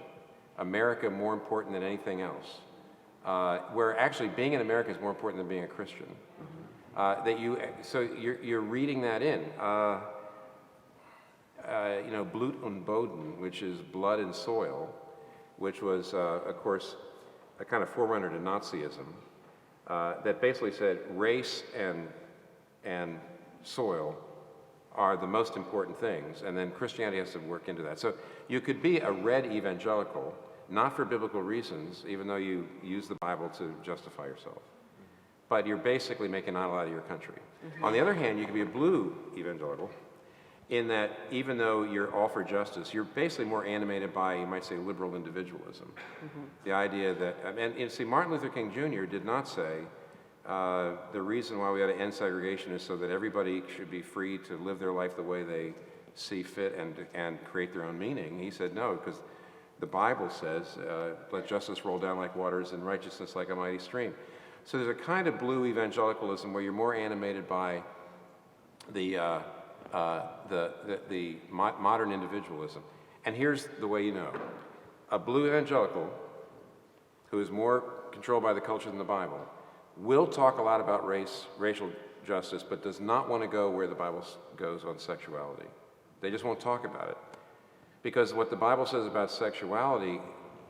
America more important than anything else, where actually being in America is more important than being a Christian. So you're reading that in. Blut und Boden, which is blood and soil, which was, of course, a kind of forerunner to Nazism, that basically said race and soil are the most important things, and then Christianity has to work into that. So you could be a red evangelical, not for biblical reasons, even though you use the Bible to justify yourself. But you're basically making an idol out of your country. On the other hand, you could be a blue evangelical, in that even though you're all for justice, you're basically more animated by, you might say, liberal individualism. The idea that, and see, Martin Luther King Jr. did not say, the reason why we ought to end segregation is so that everybody should be free to live their life the way they see fit and create their own meaning. He said no, because the Bible says, let justice roll down like waters and righteousness like a mighty stream. So there's a kind of blue evangelicalism where you're more animated by the modern individualism. And here's the way you know. A blue evangelical who is more controlled by the culture than the Bible will talk a lot about racial justice, but does not want to go where the Bible goes on sexuality. They just won't talk about it. Because what the Bible says about sexuality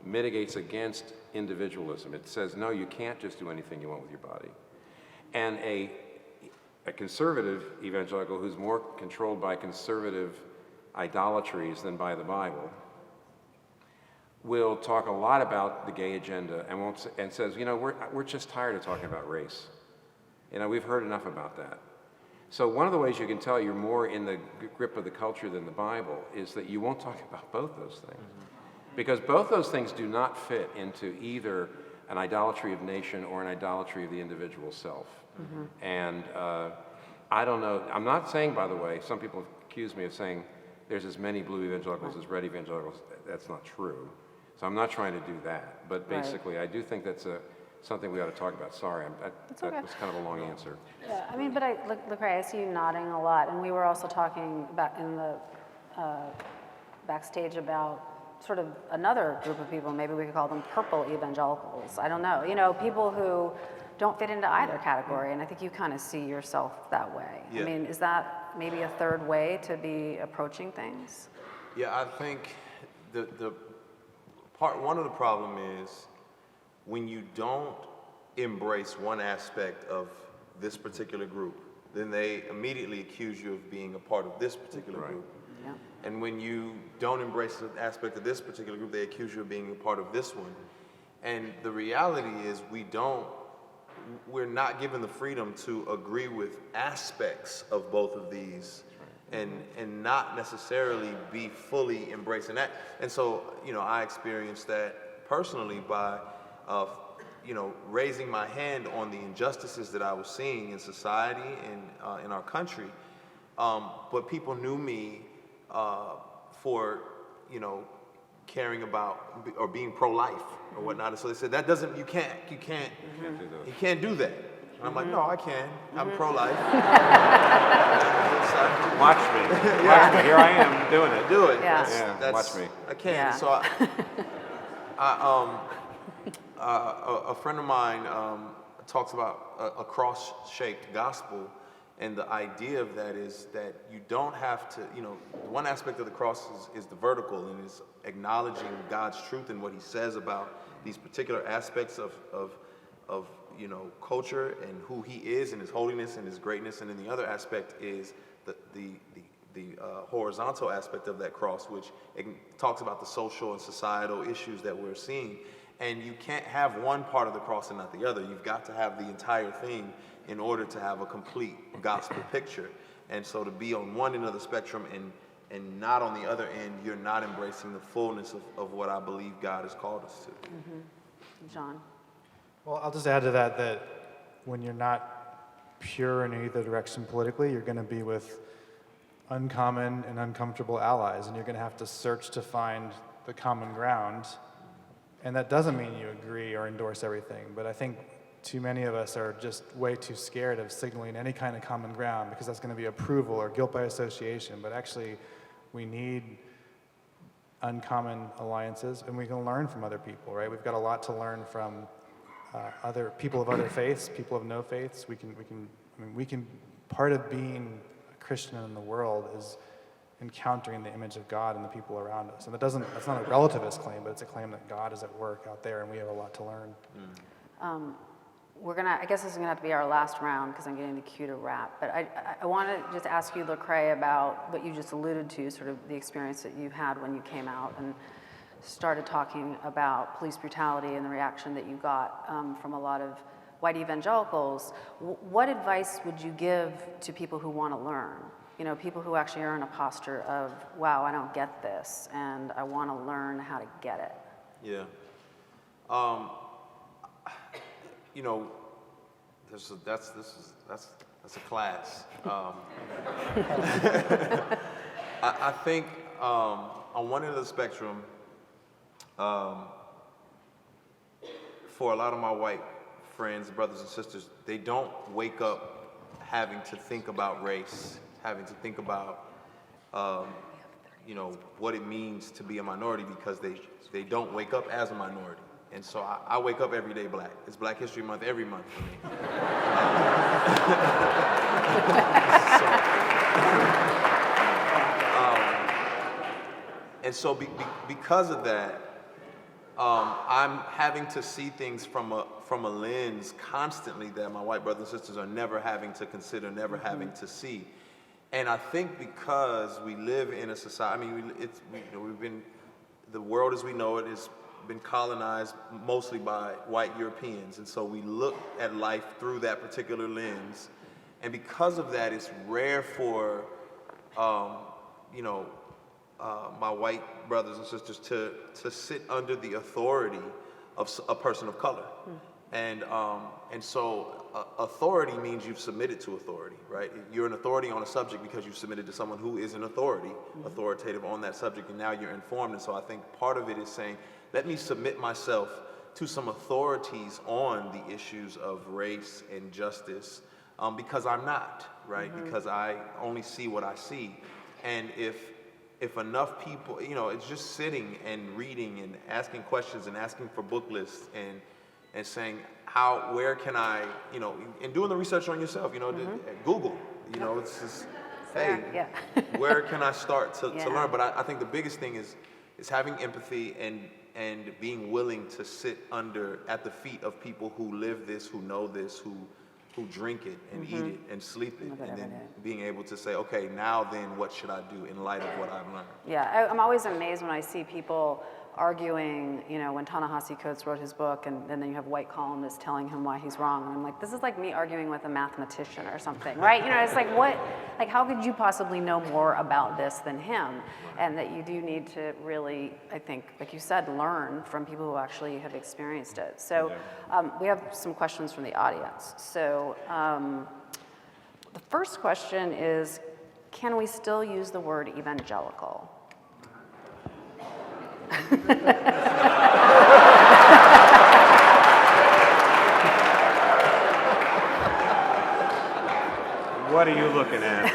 mitigates against individualism. It says, no, you can't just do anything you want with your body. And a conservative evangelical who's more controlled by conservative idolatries than by the Bible will talk a lot about the gay agenda and says, we're just tired of talking about race. We've heard enough about that. So one of the ways you can tell you're more in the grip of the culture than the Bible is that you won't talk about both those things. Because both those things do not fit into either an idolatry of nation or an idolatry of the individual self. And I don't know, I'm not saying, by the way, some people accuse me of saying there's as many blue evangelicals as red evangelicals. That's not true. So I'm not trying to do that. But basically, I do think that's something we ought to talk about. Sorry, that was kind of a long answer. Yeah, but Lecrae, I see you nodding a lot, and we were also talking about in the backstage about sort of another group of people, maybe we could call them purple evangelicals. I don't know. People who don't fit into either category, and I think you kind of see yourself that way. Yeah. Is that maybe a third way to be approaching things? Yeah, I think one of the problem is when you don't embrace one aspect of this particular group, then they immediately accuse you of being a part of this particular group. Yeah. And when you don't embrace an aspect of this particular group, they accuse you of being a part of this one. And the reality is we're not given the freedom to agree with aspects of both of these and not necessarily be fully embracing that. And so, I experienced that personally by, raising my hand on the injustices that I was seeing in society and in our country. But people knew me for, caring about or being pro-life or whatnot. And so they said, that doesn't, you can't Can't do those. you can't do that. And I'm like, no, I can. I'm pro-life. Watch me. Watch me. Here I am doing it. Do it. Yeah. Watch me. I can. Yeah. So a friend of mine talks about a cross-shaped gospel, and the idea of that is that you don't have to, one aspect of the cross is the vertical, and is acknowledging God's truth and what he says about these particular aspects of culture and who he is and his holiness and his greatness. And then the other aspect is the horizontal aspect of that cross, which talks about the social and societal issues that we're seeing. And you can't have one part of the cross and not the other. You've got to have the entire thing in order to have a complete gospel picture. And so to be on one end of the spectrum and not on the other end, you're not embracing the fullness of what I believe God has called us to. John? Well, I'll just add to that when you're not pure in either direction politically, you're going to be with uncommon and uncomfortable allies, and you're going to have to search to find the common ground. And that doesn't mean you agree or endorse everything, but I think too many of us are just way too scared of signaling any kind of common ground because that's going to be approval or guilt by association. But actually, we need uncommon alliances, and we can learn from other people, right? We've got a lot to learn from other people of other faiths, people of no faiths. Part of being a Christian in the world is encountering the image of God in the people around us. And that's not a relativist claim, but it's a claim that God is at work out there, and we have a lot to learn. I guess this is gonna have to be our last round because I'm getting the cue to wrap. But I want to just ask you, Lecrae, about what you just alluded to, sort of the experience that you had when you came out and started talking about police brutality and the reaction that you got from a lot of white evangelicals. What advice would you give to people who want to learn? People who actually are in a posture of, wow, I don't get this, and I want to learn how to get it. Yeah. That's a class. I think on one end of the spectrum, for a lot of my white friends, brothers and sisters, they don't wake up having to think about race, having to think about what it means to be a minority, because they don't wake up as a minority. And so I wake up every day black. It's Black History Month every month for me. And so because of that, I'm having to see things from a lens constantly that my white brothers and sisters are never having to consider, never having to see. And I think because we live in a society, the world as we know it has been colonized mostly by white Europeans, and so we look at life through that particular lens. And because of that, it's rare for my white brothers and sisters to sit under the authority of a person of color. And so authority means you've submitted to authority, right? You're an authority on a subject because you've submitted to someone who is an authoritative on that subject, and now you're informed. And so I think part of it is saying, let me submit myself to some authorities on the issues of race and justice, because I'm not, right? Because I only see what I see. And if enough people, it's just sitting and reading and asking questions and asking for book lists and saying, where can I, and doing the research on yourself, Google, it's just, hey, where can I start to learn? But I think the biggest thing is having empathy and being willing to sit at the feet of people who live this, who know this, who drink it and eat it and sleep it, and then being able to say, okay, now then what should I do in light of what I've learned? Yeah, I'm always amazed when I see people arguing, when Ta-Nehisi Coates wrote his book, and then you have white columnists telling him why he's wrong. And I'm like, this is like me arguing with a mathematician or something, right? It's like, how could you possibly know more about this than him? And that you do need to really, I think, like you said, learn from people who actually have experienced it. So we have some questions from the audience. So the first question is, can we still use the word evangelical? What are you looking at?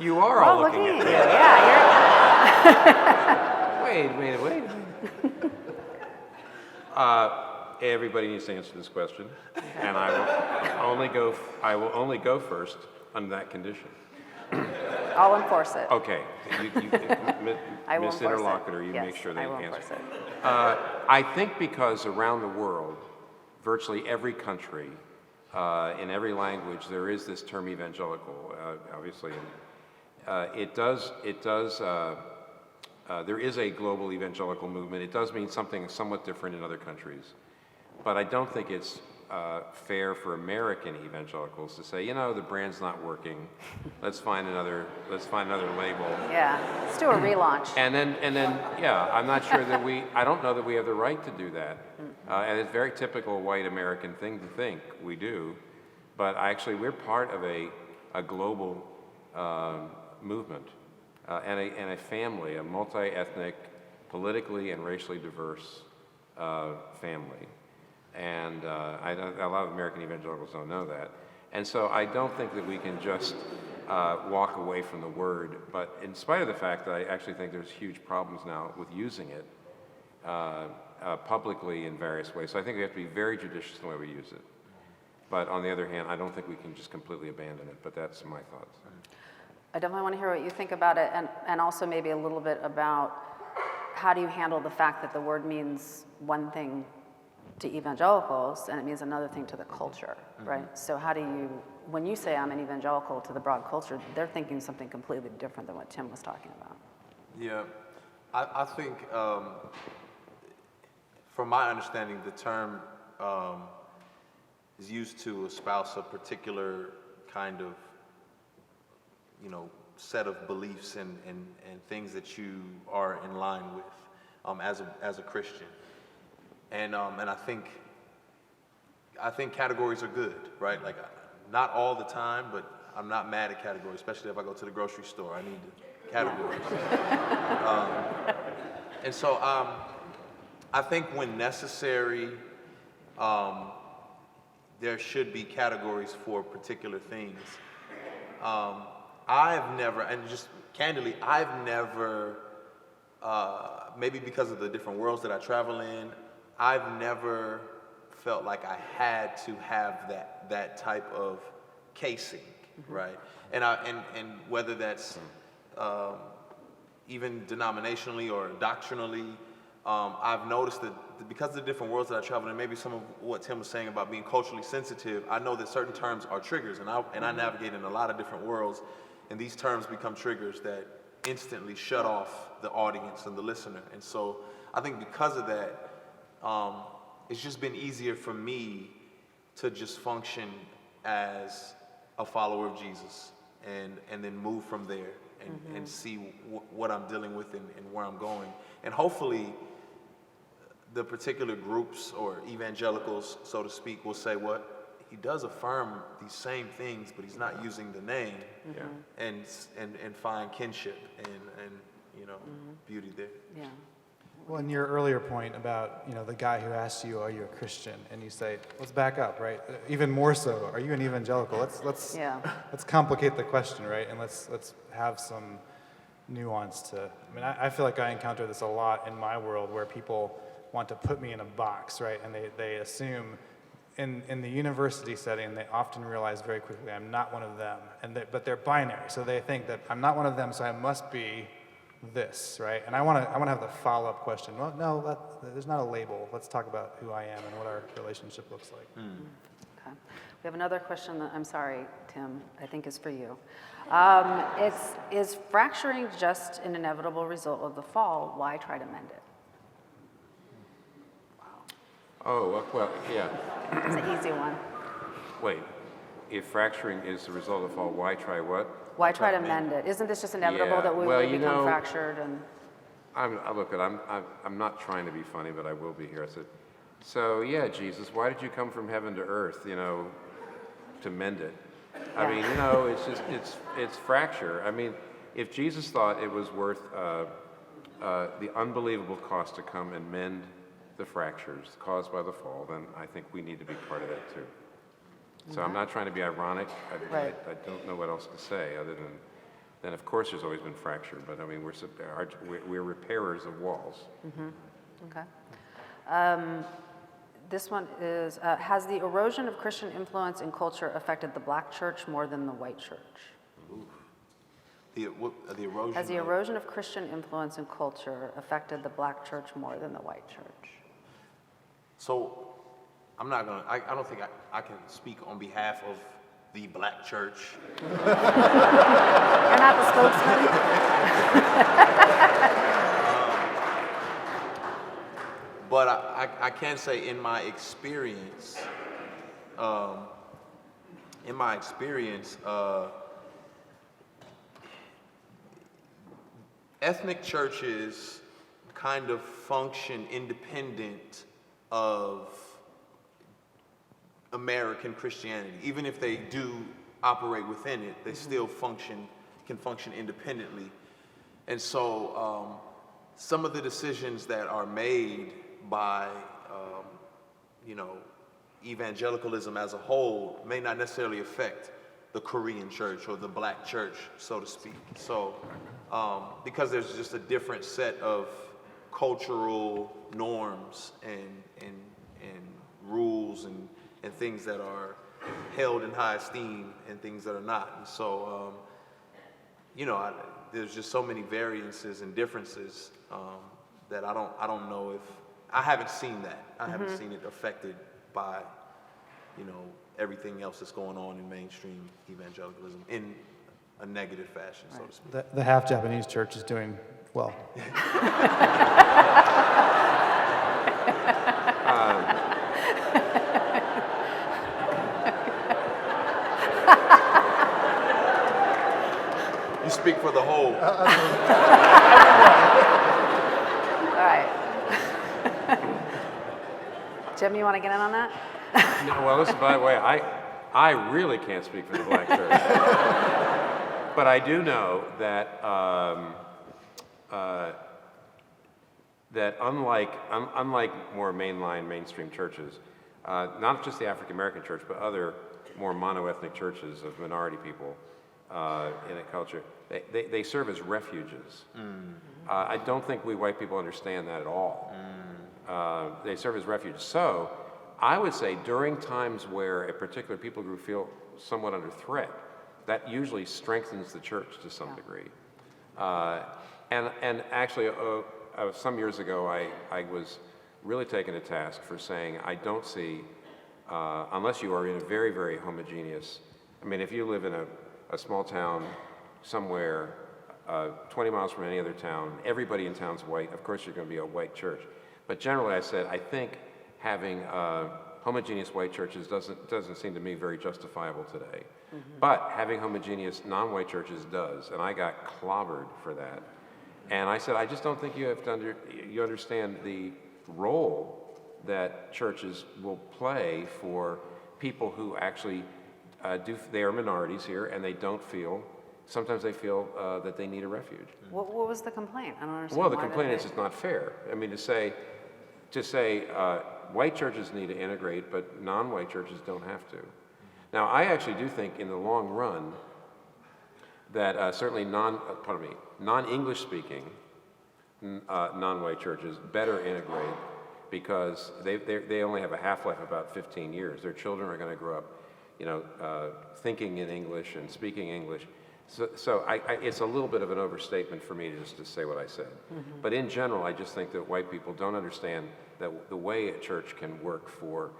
You are all looking at you. me. Yeah, Wait a minute. Everybody needs to answer this question, and I will only go first under that condition. I'll enforce it. Okay, I will Miss enforce Interlocutor, it. you Yes, make sure they I will answer. enforce it. I think because around the world, virtually every country, in every language, there is this term evangelical. Obviously, there is a global evangelical movement. It does mean something somewhat different in other countries, but I don't think it's fair for American evangelicals to say, the brand's not working. Let's find another label. Yeah, let's do a relaunch. And then, yeah, I'm not sure that I don't know that we have the right to do that. And it's a very typical white American thing to think we do. But we're part of a global movement and a family, a multi-ethnic, politically and racially diverse family. And a lot of American evangelicals don't know that. And so I don't think that we can just walk away from the word, but in spite of the fact that I actually think there's huge problems now with using it publicly in various ways. So I think we have to be very judicious in the way we use it. But on the other hand, I don't think we can just completely abandon it, but that's my thoughts. I definitely want to hear what you think about it, and also maybe a little bit about how do you handle the fact that the word means one thing to evangelicals and it means another thing to the culture, right? So how do you, when you say I'm an evangelical to the broad culture, they're thinking something completely different than what Tim was talking about. Yeah, I think, from my understanding, the term is used to espouse a particular kind of, set of beliefs and things that you are in line with as a Christian. And I think categories are good, right? Like, not all the time, but I'm not mad at categories, especially if I go to the grocery store. I need the categories. And so I think when necessary, there should be categories for particular things. I've never, and just candidly, maybe because of the different worlds that I travel in, I've never felt like I had to have that type of casing, right? And whether that's even denominationally or doctrinally, I've noticed that because of the different worlds that I travel in, maybe some of what Tim was saying about being culturally sensitive, I know that certain terms are triggers, and I navigate in a lot of different worlds, and these terms become triggers that instantly shut off the audience and the listener. And so I think because of that, it's just been easier for me to just function as a follower of Jesus and then move from there and see what I'm dealing with and where I'm going. And hopefully the particular groups or evangelicals, so to speak, will say, what? He does affirm these same things, but he's not using the name, and find kinship and beauty there. Yeah. Well, in your earlier point about, the guy who asks you, are you a Christian? And you say, let's back up, right? Even more so, are you an evangelical? Let's complicate the question, right? And let's have some nuance to, I feel like I encounter this a lot in my world where people want to put me in a box, right? And they assume in the university setting, they often realize very quickly I'm not one of them, but they're binary. So they think that I'm not one of them, so I must be this, right? And I want to have the follow-up question. Well, no, there's not a label. Let's talk about who I am and what our relationship looks like. Okay. We have another question that, I'm sorry, Tim, I think is for you. Is fracturing just an inevitable result of the fall? Why try to mend it? Oh, well, yeah. It's an easy one. Wait, if fracturing is the result of fall, why try what? Why try to mend it? Isn't this just inevitable Yeah, that we well, will become fractured? And I'm not trying to be funny, but I will be here. I said, so yeah, Jesus, why did you come from heaven to earth? to mend it. I mean, you know, it's just, it's fracture. I mean, if Jesus thought it was worth the unbelievable cost to come and mend the fractures caused by the fall, then I think we need to be part of that too. So I'm not trying to be ironic. Right. I don't know what else to say other than of course there's always been fracture, but I mean we're repairers of walls. Okay. This one is, has the erosion of Christian influence in culture affected the black church more than the white church? The erosion. Has the erosion of Christian influence in culture affected the black church more than the white church? So, I'm not gonna. I don't think I can speak on behalf of the black church. You're not the spokesman? But I can say in my experience, ethnic churches kind of function independent of American Christianity. Even if they do operate within it, they still can function independently. And so some of the decisions that are made by, evangelicalism as a whole may not necessarily affect the Korean church or the black church, so to speak. So, because there's just a different set of cultural norms and rules and things that are held in high esteem and things that are not. And so, there's just so many variances and differences that I don't know if I haven't seen that. I haven't seen it affected by, everything else that's going on in mainstream evangelicalism in a negative fashion, so to speak. The half Japanese church is doing well. You speak for the whole. All right. Jim, you want to get in on that? No, well, listen, by the way, I really can't speak for the black church. But I do know that that unlike more mainstream churches, not just the African American church, but other more monoethnic churches of minority people in a culture, they serve as refuges. I don't think we white people understand that at all. They serve as refuges. So I would say during times where a particular people group feel somewhat under threat, that usually strengthens the church to some degree. And actually, some years ago, I was really taken to task for saying I don't see, unless you are in a very, very homogeneous, I mean, if you live in a small town somewhere 20 miles from any other town, everybody in town's white, of course you're going to be a white church. But generally I said, I think having homogeneous white churches doesn't seem to me very justifiable today. But having homogeneous non-white churches does, and I got clobbered for that. And I said, I just don't think you have to you understand the role that churches will play for people who actually they are minorities here, and they don't feel, sometimes they feel that they need a refuge. What was the complaint? I don't understand. Well, the complaint is it's not fair. I mean, to say white churches need to integrate, but non-white churches don't have to. Now, I actually do think in the long run that certainly non-English speaking non-white churches better integrate because they only have a half-life of about 15 years. Their children are going to grow up, thinking in English and speaking English. So it's a little bit of an overstatement for me just to say what I said. But in general, I just think that white people don't understand that the way a church can work for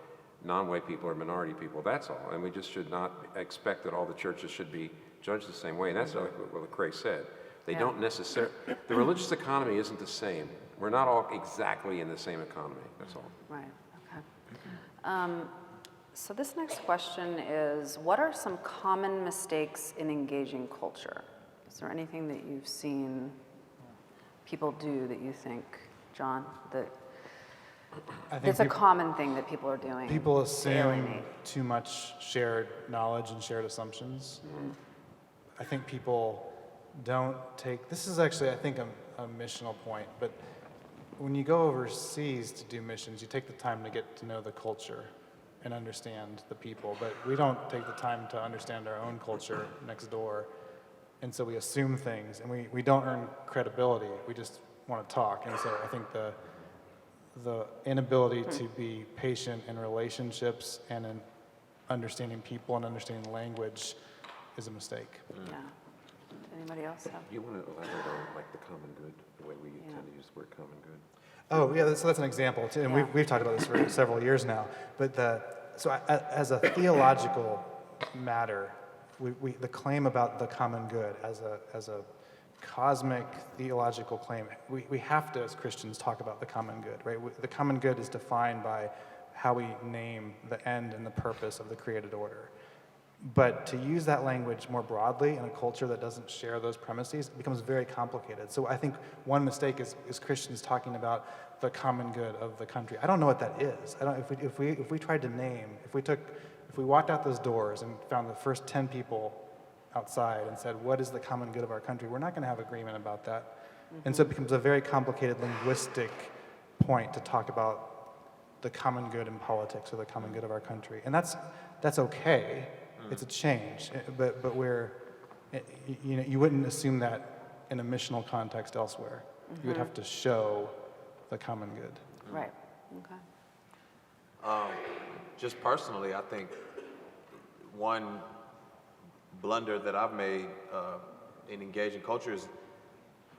non-white people or minority people, that's all. And we just should not expect that all the churches should be judged the same way. And that's like what Lecrae said. They don't necessarily, the religious economy isn't the same. We're not all exactly in the same economy, that's all. Right, okay. So this next question is, what are some common mistakes in engaging culture? Is there anything that you've seen people do that you think, John, that I think It's a common thing that people are doing. people to assume alienate. too much shared knowledge and shared assumptions. I think people don't take, this is actually, I think, a missional point, but when you go overseas to do missions, you take the time to get to know the culture and understand the people, but we don't take the time to understand our own culture next door, and so we assume things, and we don't earn credibility, we just want to talk, and so I think the inability to be patient in relationships and in understanding people and understanding language is a mistake. Yeah. Anybody else have? You want to elaborate on like the common good, the way we tend to use the word common good? Oh, yeah, so that's an example, too, and Yeah. we've talked about this for several years now, but as a theological matter, the claim about the common good as a cosmic theological claim, we have to, as Christians, talk about the common good, right? The common good is defined by how we name the end and the purpose of the created order. But to use that language more broadly in a culture that doesn't share those premises, it becomes very complicated. So I think one mistake is Christians talking about the common good of the country. I don't know what that is. If we tried to name, if we walked out those doors and found the first 10 people outside and said, what is the common good of our country? We're not going to have agreement about that. And so it becomes a very complicated linguistic point to talk about the common good in politics or the common good of our country. And that's okay. It's a change, but you wouldn't assume that in a missional context elsewhere. You would have to show the common good. Right. Okay. Just personally, I think one blunder that I've made in engaging culture is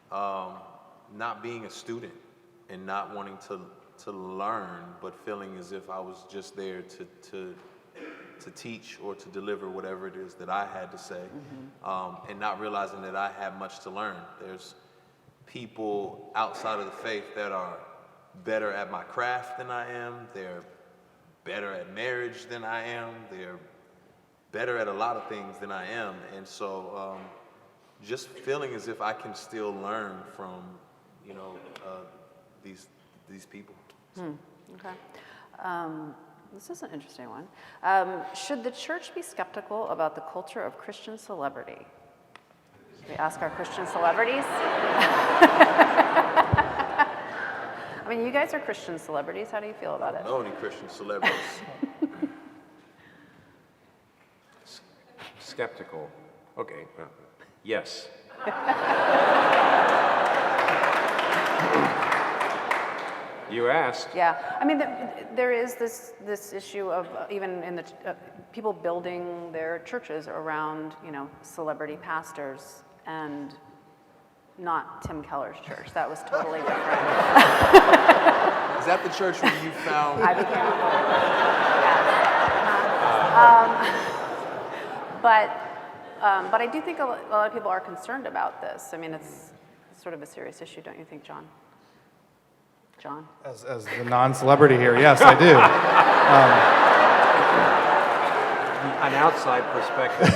not being a student and not wanting to learn, but feeling as if I was just there to teach or to deliver whatever it is that I had to say, and not realizing that I have much to learn. There's people outside of the faith that are better at my craft than I am. They're better at marriage than I am. They're better at a lot of things than I am. And so just feeling as if I can still learn from, these people. Okay. This is an interesting one. Should the church be skeptical about the culture of Christian celebrity? Should we ask our Christian celebrities? I mean, you guys are Christian celebrities. How do you feel about it? I don't know any Christian celebrities. Skeptical. Okay. Yes. You asked. Yeah, I mean, there is this issue of even in the people building their churches around celebrity pastors, and not Tim Keller's church. That was totally different. Is that the church where you found? I became a believer. Yes. But I do think a lot of people are concerned about this. I mean, it's sort of a serious issue, don't you think, John? John? As the non-celebrity here, yes, I do. An outside perspective.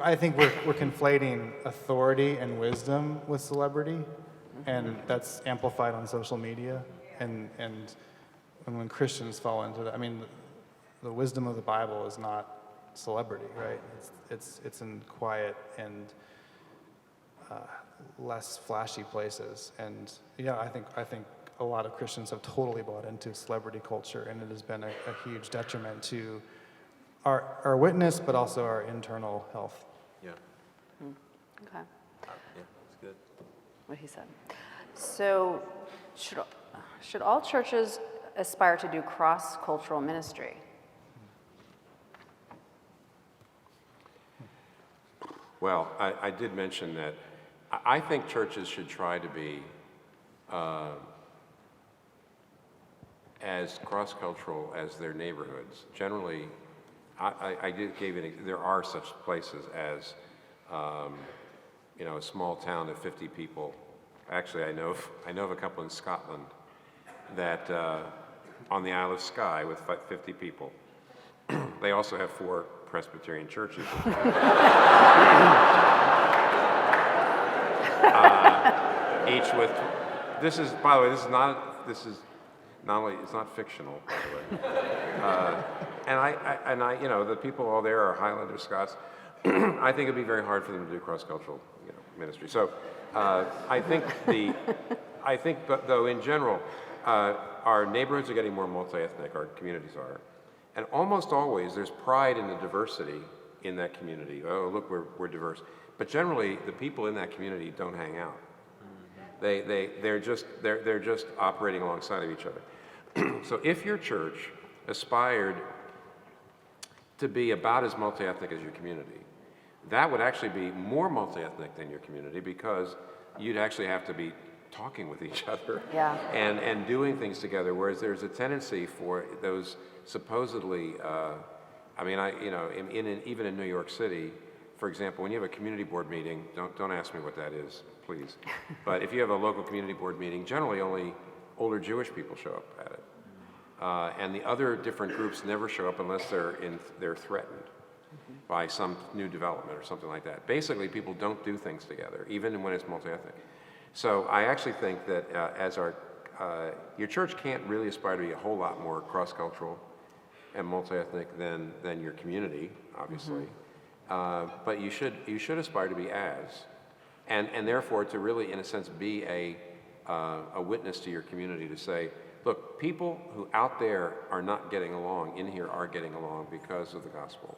I think we're conflating authority and wisdom with celebrity, and that's amplified on social media. And when Christians fall into that, I mean, the wisdom of the Bible is not celebrity, right? It's in quiet and less flashy places. And I think a lot of Christians have totally bought into celebrity culture, and it has been a huge detriment to our witness, but also our internal health. Yeah. Okay. Yeah, it's good. What he said. So, should all churches aspire to do cross-cultural ministry? Well, I did mention that I think churches should try to be as cross-cultural as their neighborhoods. Generally, I did give there are such places as, a small town of 50 people. Actually, I know of a couple in Scotland that on the Isle of Skye with 50 people. They also have 4 Presbyterian churches. Each with this is, by the way, this is not only, it's not fictional, by the way. And I, you know, the people all there are Highlander Scots. I think it'd be very hard for them to do cross-cultural, you know, ministry. So I think, but though in general, our neighborhoods are getting more multi-ethnic, our communities are. And almost always there's pride in the diversity in that community. Oh, look, we're diverse. But generally, the people in that community don't hang out. They're just operating alongside of each other. So if your church aspired to be about as multi-ethnic as your community, that would actually be more multi-ethnic than your community, because you'd actually have to be talking with each other and doing things together, whereas there's a tendency for those supposedly, I mean, even in New York City, for example, when you have a community board meeting, don't ask me what that is, please. But if you have a local community board meeting, generally only older Jewish people show up at it. And the other different groups never show up unless they're threatened by some new development or something like that. Basically, people don't do things together, even when it's multi-ethnic. So I actually think that your church can't really aspire to be a whole lot more cross-cultural and multi-ethnic than your community, obviously. But you should aspire to be and therefore to really, in a sense, be a witness to your community, to say, look, people who out there are not getting along, in here are getting along because of the gospel.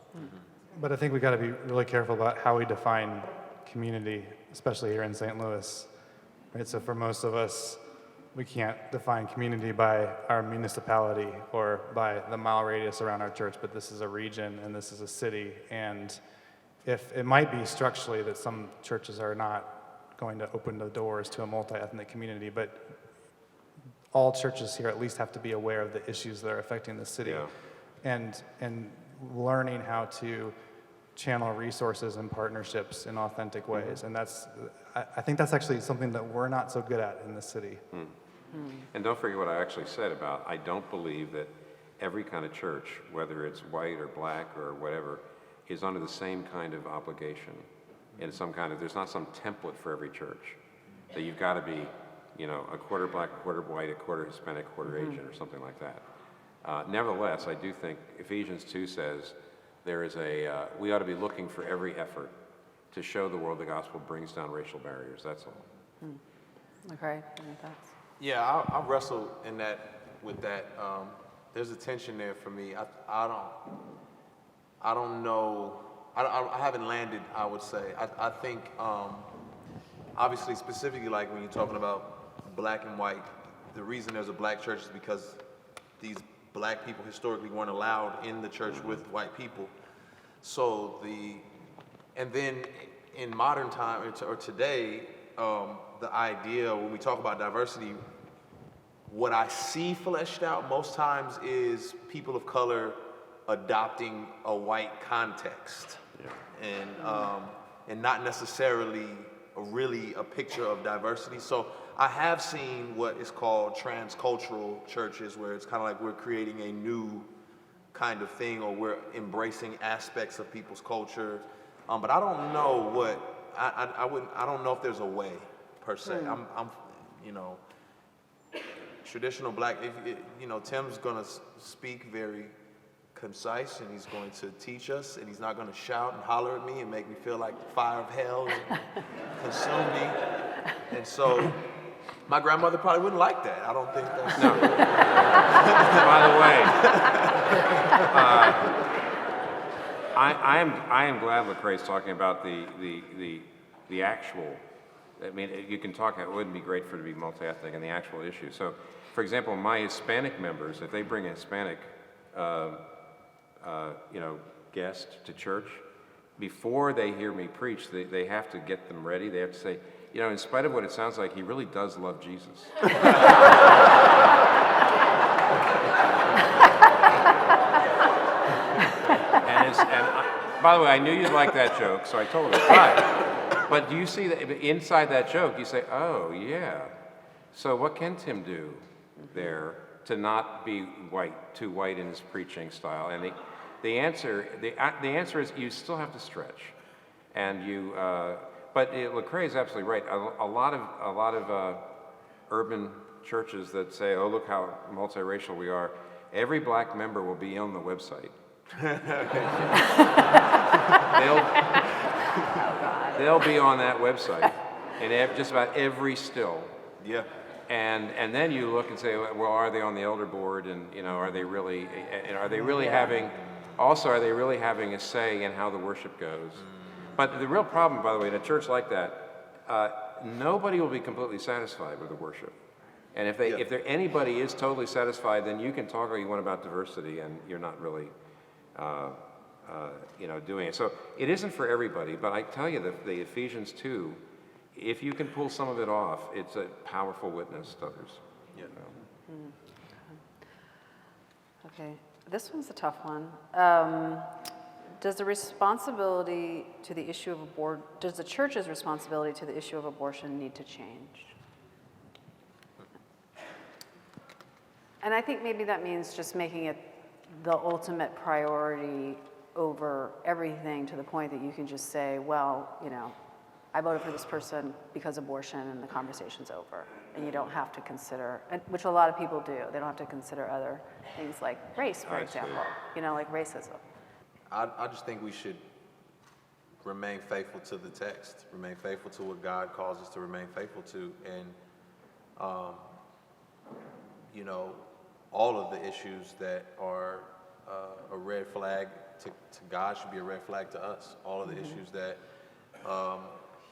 But I think we got to be really careful about how we define community, especially here in St. Louis. Right? So for most of us, we can't define community by our municipality or by the mile radius around our church, but this is a region and this is a city. And if it might be structurally that some churches are not going to open the doors to a multi-ethnic community, but all churches here at least have to be aware of the issues that are affecting the city, and learning how to channel resources and partnerships in authentic ways. And I think that's actually something that we're not so good at in the city. And don't forget what I actually said about, I don't believe that every kind of church, whether it's white or black or whatever, is under the same kind of obligation. In some kind of, there's not some template for every church that you've got to be, you know, a quarter black, a quarter white, a quarter Hispanic, a quarter Asian, or something like that. Nevertheless, I do think Ephesians 2 says there is we ought to be looking for every effort to show the world the gospel brings down racial barriers. That's all. Okay, any thoughts? Yeah, I wrestle with that. There's a tension there for me. I don't know. I haven't landed, I would say. I think, obviously, specifically, like when you're talking about black and white, the reason there's a black church is because these black people historically weren't allowed in the church with white people. So and then in modern time, or today, the idea, when we talk about diversity, what I see fleshed out most times is people of color adopting a white context, and not necessarily really a picture of diversity. So I have seen what is called transcultural churches, where it's kind of like we're creating a new kind of thing, or we're embracing aspects of people's culture. But I don't know what I don't know if there's a way per se. I'm you know, traditional black. You know, Tim's gonna speak very concise, and he's going to teach us, and he's not going to shout and holler at me and make me feel like the fire of hell and consume me. And so my grandmother probably wouldn't like that. I don't think that's... No. By the way, I am glad Lecrae's talking about the actual, I mean, you can talk, it wouldn't be great for it to be multi-ethnic and the actual issue. So, for example, my Hispanic members, if they bring a Hispanic guest to church, before they hear me preach, they have to get them ready. They have to say, you know, in spite of what it sounds like, he really does love Jesus. By the way, I knew you'd like that joke, so I told her. But do you see that inside that joke, you say, oh, yeah. So what can Tim do there to not be too white in his preaching style? And the answer is you still have to stretch, and but Lecrae is absolutely right. A lot of urban churches that say, oh, look how multiracial we are. Every black member will be on the website. They'll be on that website, and just about every still. Yeah. And then you look and say, well, are they on the elder board? And are they really? And are they really having? Also, are they really having a say in how the worship goes? But the real problem, by the way, in a church like that, nobody will be completely satisfied with the worship. And if anybody is totally satisfied, then you can talk all you want about diversity, and you're not really, doing it. So it isn't for everybody. But I tell you, the Ephesians 2, if you can pull some of it off, it's a powerful witness to others. Yeah. Okay, this one's a tough one. Does the responsibility to the issue of does the church's responsibility to the issue of abortion need to change? And I think maybe that means just making it the ultimate priority over everything, to the point that you can just say, well, I voted for this person because abortion, and the conversation's over. And you don't have to consider, which a lot of people do, they don't have to consider other things like race, for example, like racism. I just think we should remain faithful to the text, remain faithful to what God calls us to remain faithful to. And, all of the issues that are a red flag to God should be a red flag to us. All of the issues that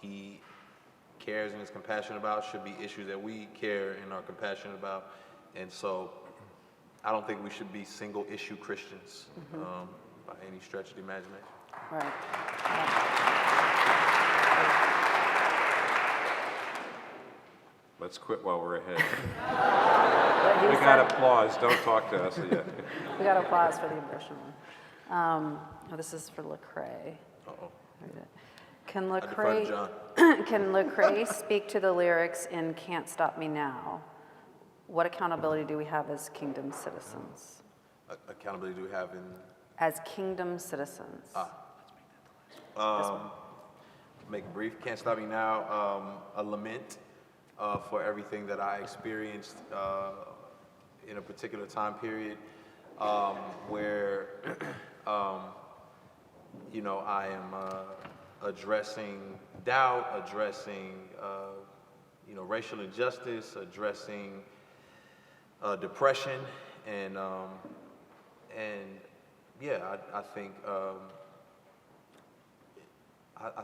He cares and is compassionate about should be issues that we care and are compassionate about. And so I don't think we should be single issue Christians by any stretch of the imagination. Right. Let's quit while we're ahead. But he We said- got applause. Don't talk to us. Yeah. We got applause for the abortion one. This is for Lecrae. Uh-oh. Can I defer to Lecrae John. can Lecrae speak to the lyrics in "Can't Stop Me Now"? What accountability do we have as kingdom citizens? Accountability do we have in? As kingdom citizens. Make it brief. Can't Stop Me Now. A lament for everything that I experienced in a particular time period where I am addressing doubt, addressing racial injustice, addressing depression, and I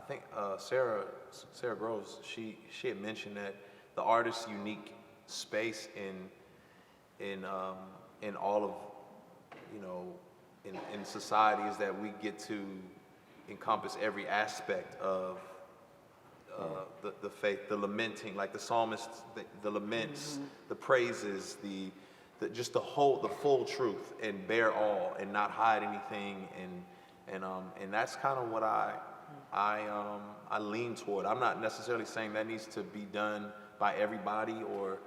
think Sarah Groves, she had mentioned that the artist's unique space in all of in society is that we get to encompass every aspect of the faith, the lamenting, like the psalmist, the laments, the praises, just the full truth, and bear all, and not hide anything, and that's kind of what I lean toward. I'm not necessarily saying that needs to be done by everybody or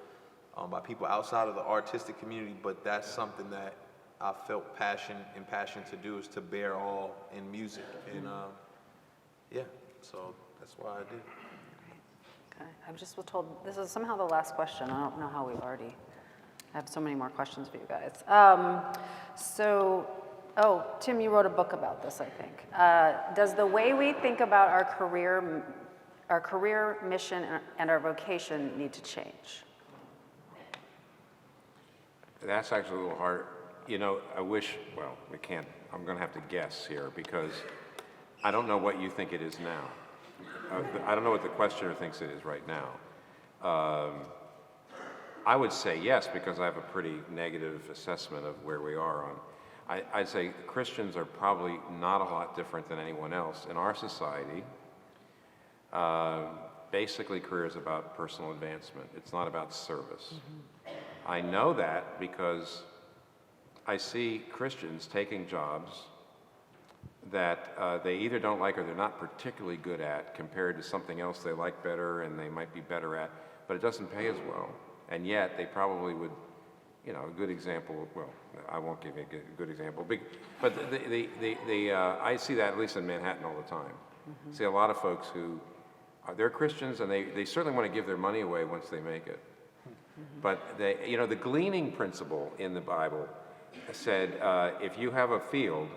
by people outside of the artistic community, but that's something that I felt passion to do, is to bear all in music, and so that's why I did. Okay. I just was told this is somehow the last question. I don't know how we've already. I have so many more questions for you guys. Tim, you wrote a book about this, I think. Does the way we think about our career mission and our vocation need to change? That's actually a little hard. I wish, we can't, I'm going to have to guess here because I don't know what you think it is now. I don't know what the questioner thinks it is right now. I would say yes, because I have a pretty negative assessment of where we are on. I'd say Christians are probably not a lot different than anyone else in our society. Basically, career is about personal advancement. It's not about service. I know that because I see Christians taking jobs that they either don't like or they're not particularly good at compared to something else they like better and they might be better at, but it doesn't pay as well. And yet they probably would, a good example, I won't give you a good example, but I see that at least in Manhattan all the time. See a lot of folks who, they're Christians and they certainly want to give their money away once they make it. But the gleaning principle in the Bible said, if you have a field,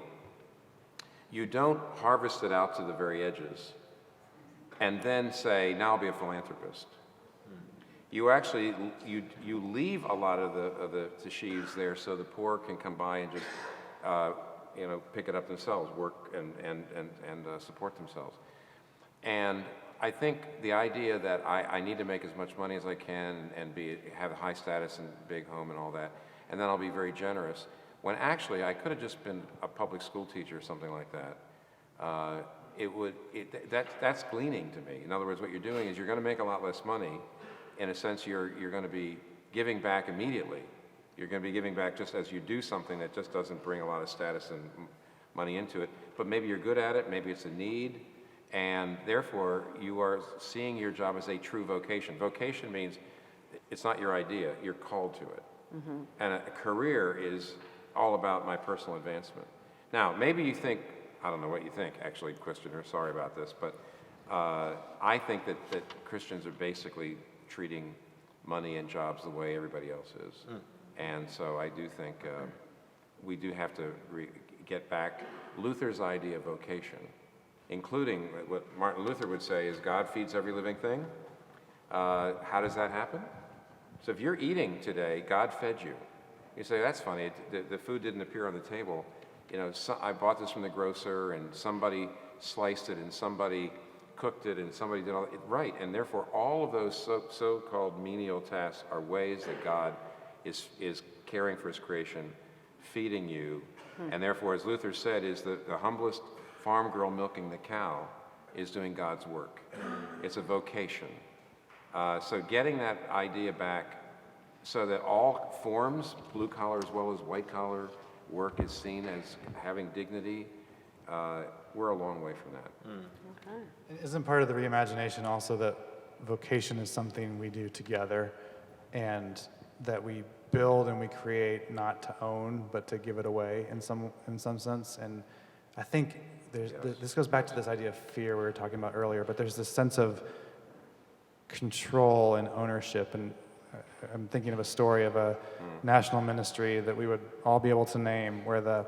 you don't harvest it out to the very edges and then say, now I'll be a philanthropist. You actually, you leave a lot of the sheaves there so the poor can come by and just, pick it up themselves, work and support themselves. And I think the idea that I need to make as much money as I can and have a high status and big home and all that, and then I'll be very generous, when actually I could have just been a public school teacher or something like that. That's gleaning to me. In other words, what you're doing is you're going to make a lot less money. In a sense, you're going to be giving back immediately. You're going to be giving back just as you do something that just doesn't bring a lot of status and money into it. But maybe you're good at it, maybe it's a need, and therefore you are seeing your job as a true vocation. Vocation means it's not your idea, you're called to it. And a career is all about my personal advancement. Now, maybe you think, I don't know what you think, actually, questioner, sorry about this, but I think that Christians are basically treating money and jobs the way everybody else is. And so I do think we do have to get back Luther's idea of vocation, including what Martin Luther would say is God feeds every living thing. How does that happen? So if you're eating today, God fed you. You say, that's funny, the food didn't appear on the table. I bought this from the grocer and somebody sliced it and somebody cooked it and somebody did all it right. And therefore all of those so-called menial tasks are ways that God is caring for his creation, feeding you. And therefore, as Luther said, is the humblest farm girl milking the cow is doing God's work. It's a vocation. So getting that idea back so that all forms, blue collar as well as white collar work, is seen as having dignity, we're a long way from that. Isn't part of the reimagination also that vocation is something we do together, and that we build and we create not to own but to give it away in some sense? And I think this goes back to this idea of fear we were talking about earlier, but there's this sense of control and ownership. And I'm thinking of a story of a national ministry that we would all be able to name, where the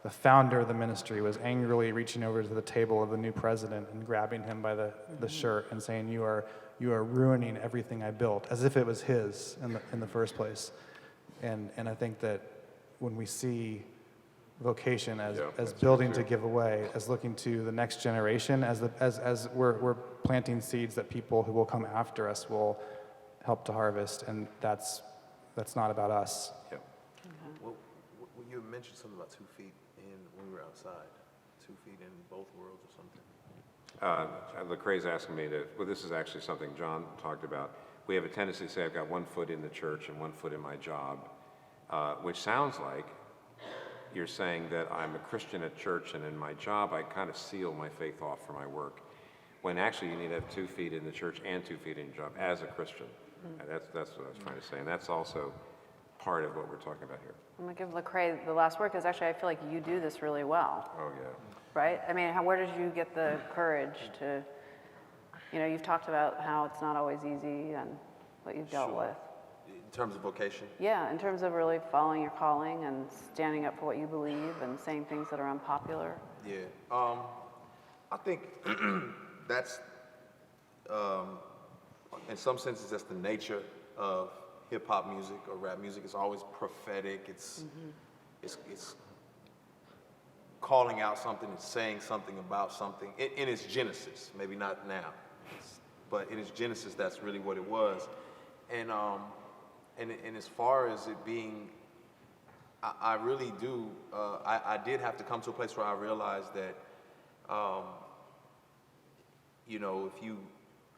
founder of the ministry was angrily reaching over to the table of the new president and grabbing him by the shirt and saying, you are ruining everything I built, as if it was his in the first place. And I think that when we see vocation as building to give away, as looking to the next generation, as we're planting seeds that people who will come after us will help to harvest, and that's not about us. Yeah. Well, you mentioned something about 2 feet when we were outside. 2 feet in both worlds or something. Lecrae's asking me well, this is actually something John talked about. We have a tendency to say I've got 1 foot in the church and 1 foot in my job, which sounds like you're saying that I'm a Christian at church, and in my job I kind of seal my faith off for my work, when actually you need to have 2 feet in the church and 2 feet in your job as a Christian. That's what I was trying to say, and that's also part of what we're talking about here. I'm gonna give Lecrae the last word, because actually I feel like you do this really well. Oh, yeah. Right? I mean, where did you get the courage to, you've talked about how it's not always easy and what you've dealt with. In terms of vocation? Yeah, in terms of really following your calling and standing up for what you believe and saying things that are unpopular. Yeah. I think that's, in some senses, that's the nature of hip-hop music or rap music. It's always prophetic. It's calling out something, it's saying something about something in its genesis. Maybe not now, but in its genesis, that's really what it was. And as far as it being, I really do. I did have to come to a place where I realized that, if you,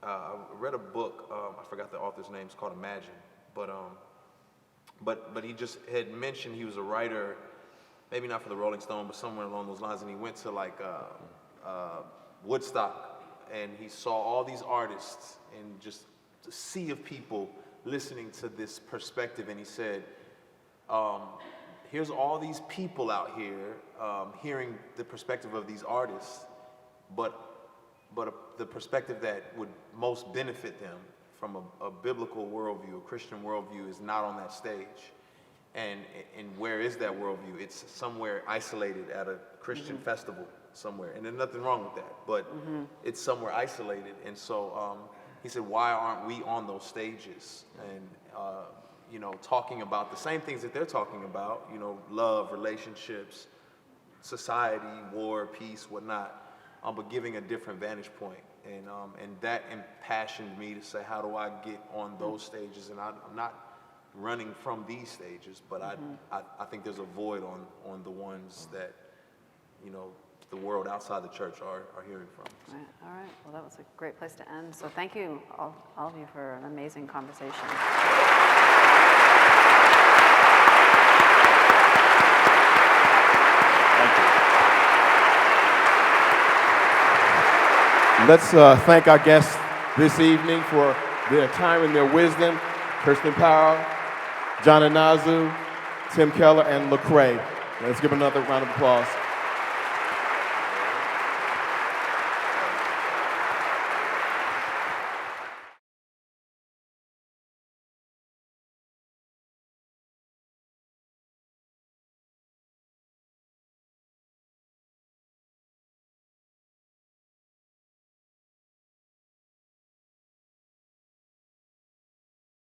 I read a book. I forgot the author's name. It's called Imagine. But he just had mentioned he was a writer, maybe not for the Rolling Stone, but somewhere along those lines. And he went to Woodstock, and he saw all these artists and just a sea of people listening to this perspective. And he said, here's all these people out here hearing the perspective of these artists, but the perspective that would most benefit them from a biblical worldview, a Christian worldview, is not on that stage. And where is that worldview? It's somewhere isolated at a Christian festival somewhere. And there's nothing wrong with that, but it's somewhere isolated. And so he said, why aren't we on those stages? And, you know, talking about the same things that they're talking about, you know, love, relationships, society, war, peace, whatnot, but giving a different vantage point. And that impassioned me to say, how do I get on those stages? And I'm not running from these stages, but I think there's a void on the ones that, you know, the world outside the church are hearing from. All right. Well, that was a great place to end. So thank you, all of you, for an amazing conversation. Let's thank our guests this evening for their time and their wisdom. Kirsten Powell, John Anazu, Tim Keller, and Lecrae. Let's give another round of applause.